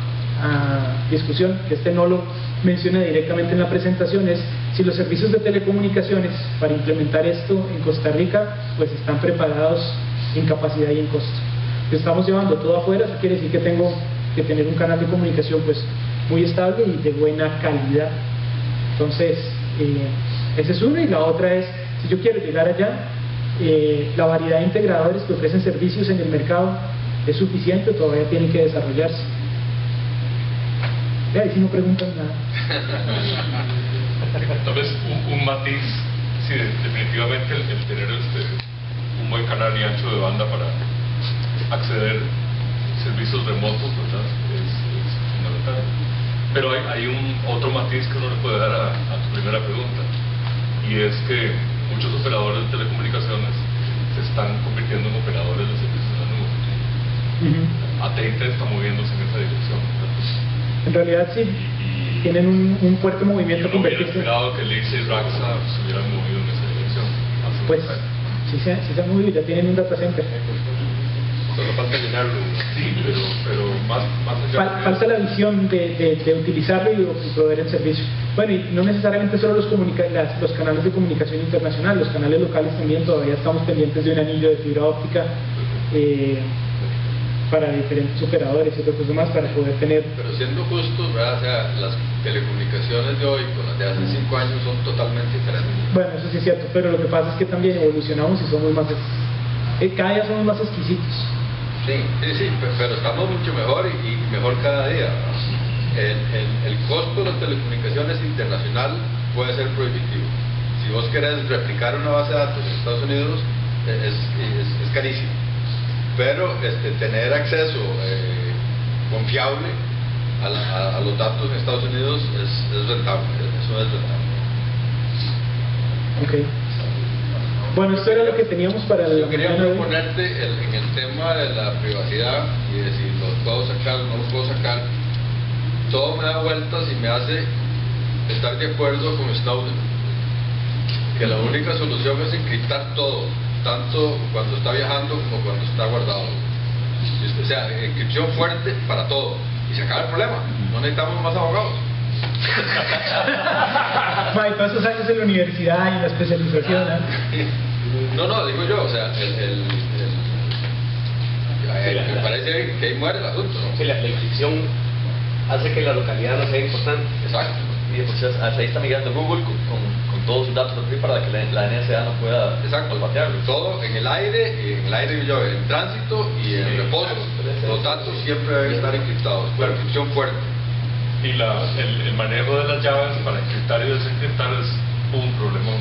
discusión, que no lo menciona directamente en la presentación, es si los servicios de telecomunicaciones para implementar esto en Costa Rica pues están preparados en capacidad y en costo. Estamos llevando todo afuera, eso quiere decir que tengo que tener un canal de comunicación pues muy estable y de buena calidad. Entonces esa es una, y la otra es, si yo quiero llegar allá, la variedad de integradores que ofrecen servicios en el mercado es suficiente, todavía tienen que desarrollarse. Ahí si no preguntan nada. Tal vez un matiz, sí, definitivamente el tener un buen canal y ancho de banda para acceder a servicios remotos, ¿verdad? Es fundamental. Pero hay otro matiz que uno le puede dar a tu primera pregunta, y es que muchos operadores de telecomunicaciones se están convirtiendo en operadores de servicios de la nube. AT&T está moviéndose en esa dirección, ¿verdad? En realidad sí, tienen un fuerte movimiento a convertirse. Esperado que Elixir y Raxa se hubieran movido en esa dirección. Pues sí se han movido, ya tienen un data center. Solo falta llenarlo. Sí, pero más allá. Falta la visión de utilizarlo y proveer el servicio. Bueno, y no necesariamente solo los canales de comunicación internacional, los canales locales también todavía estamos pendientes de un anillo de fibra óptica para diferentes operadores y otras cosas más para poder tener. Pero siendo justos, ¿verdad? O sea, las telecomunicaciones de hoy con las de hace 5 años son totalmente diferentes. Bueno, eso sí es cierto, pero lo que pasa es que también evolucionamos y somos más, cada día somos más exquisitos. Sí, pero estamos mucho mejor y mejor cada día. El costo de las telecomunicaciones internacional puede ser prohibitivo. Si vos querés replicar una base de datos en Estados Unidos es carísimo. Pero tener acceso confiable a los datos en Estados Unidos es rentable, eso es rentable. Ok. Bueno, esto era lo que teníamos para el... Yo quería proponerte en el tema de la privacidad y de si los puedo sacar o no los puedo sacar. Todo me da vueltas y me hace estar de acuerdo con Snowden, que la única solución es encriptar todo, tanto cuando está viajando como cuando está guardado. O sea, encripción fuerte para todo y se acaba el problema, no necesitamos más abogados. Todos esos años en la universidad y la especialización, No, digo yo, o sea, me parece que ahí muere el asunto, ¿no? Sí, la encripción hace que la localidad no sea importante. Exacto. y pues ahí está migrando Google con todos sus datos para que la NSA no pueda olfatearlo. Todo en el aire, en tránsito y en reposo. Los datos siempre deben estar encriptados, la encripción fuerte. Y el manejo de las llaves para encriptar y desencriptar es un problemón.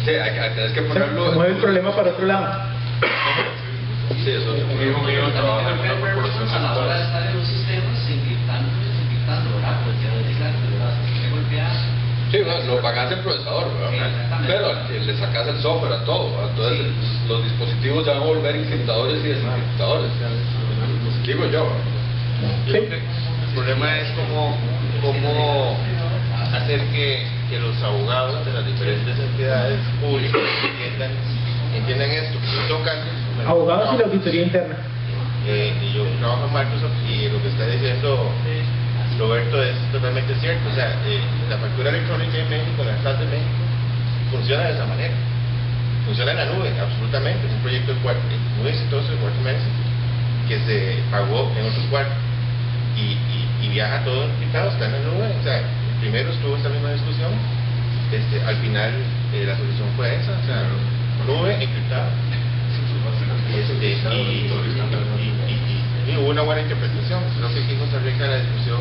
Sí, tenés que ponerlo. Se mueve el problema para otro lado. Sí, eso es Un hijo mío trabaja en una corporación a la hora de estar en los sistemas, encriptando, ¿verdad? Porque a veces, claro, se golpea. Sí, bueno, lo pagas en procesador, ¿verdad? Exactamente. Pero le sacas el software a todo, ¿verdad? Entonces los dispositivos se van a volver encriptadores y desencriptadores. Digo yo, ¿verdad? El problema es cómo hacer que los abogados de las diferentes entidades públicas entiendan esto. Yo tocan Abogados y la auditoría interna. y yo trabajo en Microsoft y lo que está diciendo Roberto es totalmente cierto. O sea, la factura electrónica en México, la SAT de México, funciona de esa manera. Funciona en la nube, absolutamente. Es un proyecto muy exitoso de Cuarto Meses que se pagó en otros cuartos y viaja todo encriptado, está en la nube. O sea, primero estuvo esta misma discusión, al final la solución fue esa, o sea, nube encriptada. Y hubo una buena interpretación. Creo que aquí en Costa Rica la discusión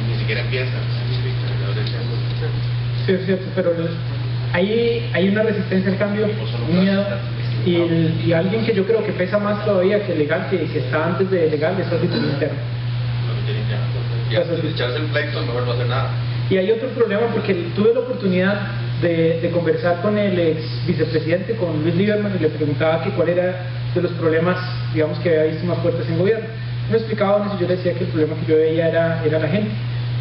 ni siquiera empieza. Sí, es cierto, pero hay una resistencia al cambio, un miedo, y alguien que yo creo que pesa más todavía que legal, que está antes de legal, es auditoría interna. Y antes de echarse el pleito, mejor no hacer nada. Y hay otro problema, porque tuve la oportunidad de conversar con el ex vicepresidente, con Luis Lieberman, y le preguntaba que cuál era de los problemas, digamos, que había visto más fuertes en gobierno. Me explicaba eso, yo le decía que el problema que yo veía era la gente.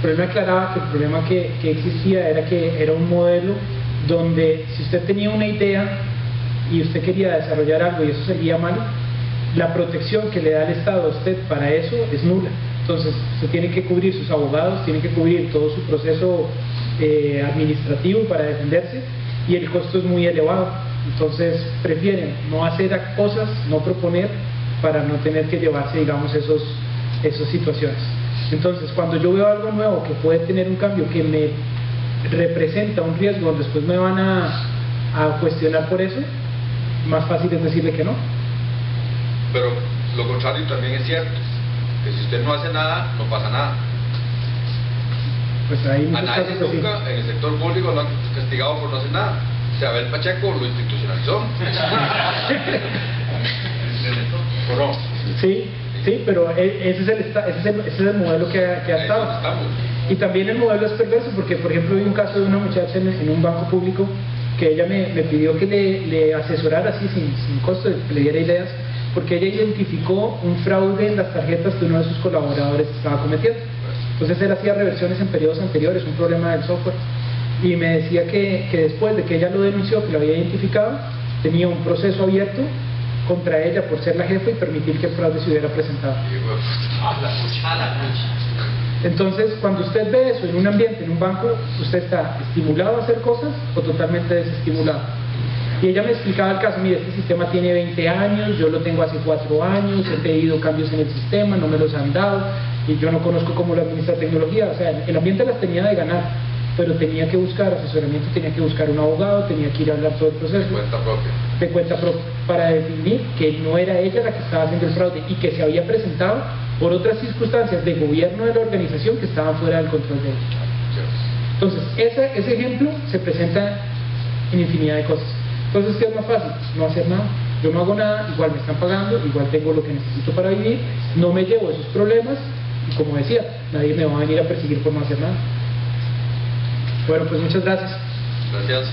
Pero él me aclaraba que el problema que existía era que era un modelo donde si usted tenía una idea y usted quería desarrollar algo y eso salía mal, la protección que le da el Estado a usted para eso es nula. Entonces, usted tiene que cubrir sus abogados, tiene que cubrir todo su proceso administrativo para defenderse, y el costo es muy elevado. Entonces, prefieren no hacer cosas, no proponer, para no tener que llevarse, digamos, esas situaciones. Entonces, cuando yo veo algo nuevo que puede tener un cambio que me representa un riesgo, donde después me van a cuestionar por eso, más fácil es decirle que no. Pero lo contrario también es cierto, que si usted no hace nada, no pasa nada. Pues hay A muchos nadie casos así. nunca en el sector público lo han castigado por no hacer nada. O sea, Abel Pacheco lo institucionalizó. ¿O no? Sí, pero ese es el modelo que ha Ahí es estado. donde estamos. Y también el modelo es perverso, porque por ejemplo vi un caso de una muchacha en un banco público que ella me pidió que le asesorara así sin costo, que le diera ideas, porque ella identificó un fraude en las tarjetas que uno de sus colaboradores estaba cometiendo. Entonces él hacía reversiones en periodos anteriores, un problema del software, y me decía que después de que ella lo denunció, que lo había identificado, tenía un proceso abierto contra ella por ser la jefa y permitir que el fraude se hubiera presentado. Entonces, cuando usted ve eso en un ambiente, en un banco, usted está estimulado a hacer cosas o totalmente desestimulado. Y ella me explicaba el caso: mire, este sistema tiene 20 años, yo lo tengo hace 4 años, he pedido cambios en el sistema, no me los han dado, y yo no conozco cómo lo administra tecnología. O sea, el ambiente las tenía de ganar, pero tenía que buscar asesoramiento, tenía que buscar un abogado, tenía que ir a hablar todo el proceso. De cuenta propia. De cuenta propia, para definir que no era ella la que estaba haciendo el fraude y que se había presentado por otras circunstancias de gobierno de la organización que estaban fuera del control de ella. Entonces, ese ejemplo se presenta en infinidad de cosas. Entonces, ¿qué es más fácil? No hacer nada. Yo no hago nada, igual me están pagando, igual tengo lo que necesito para vivir, no me llevo esos problemas y, como decía, nadie me va a venir a perseguir por no hacer nada. Bueno, pues muchas gracias. Gracias.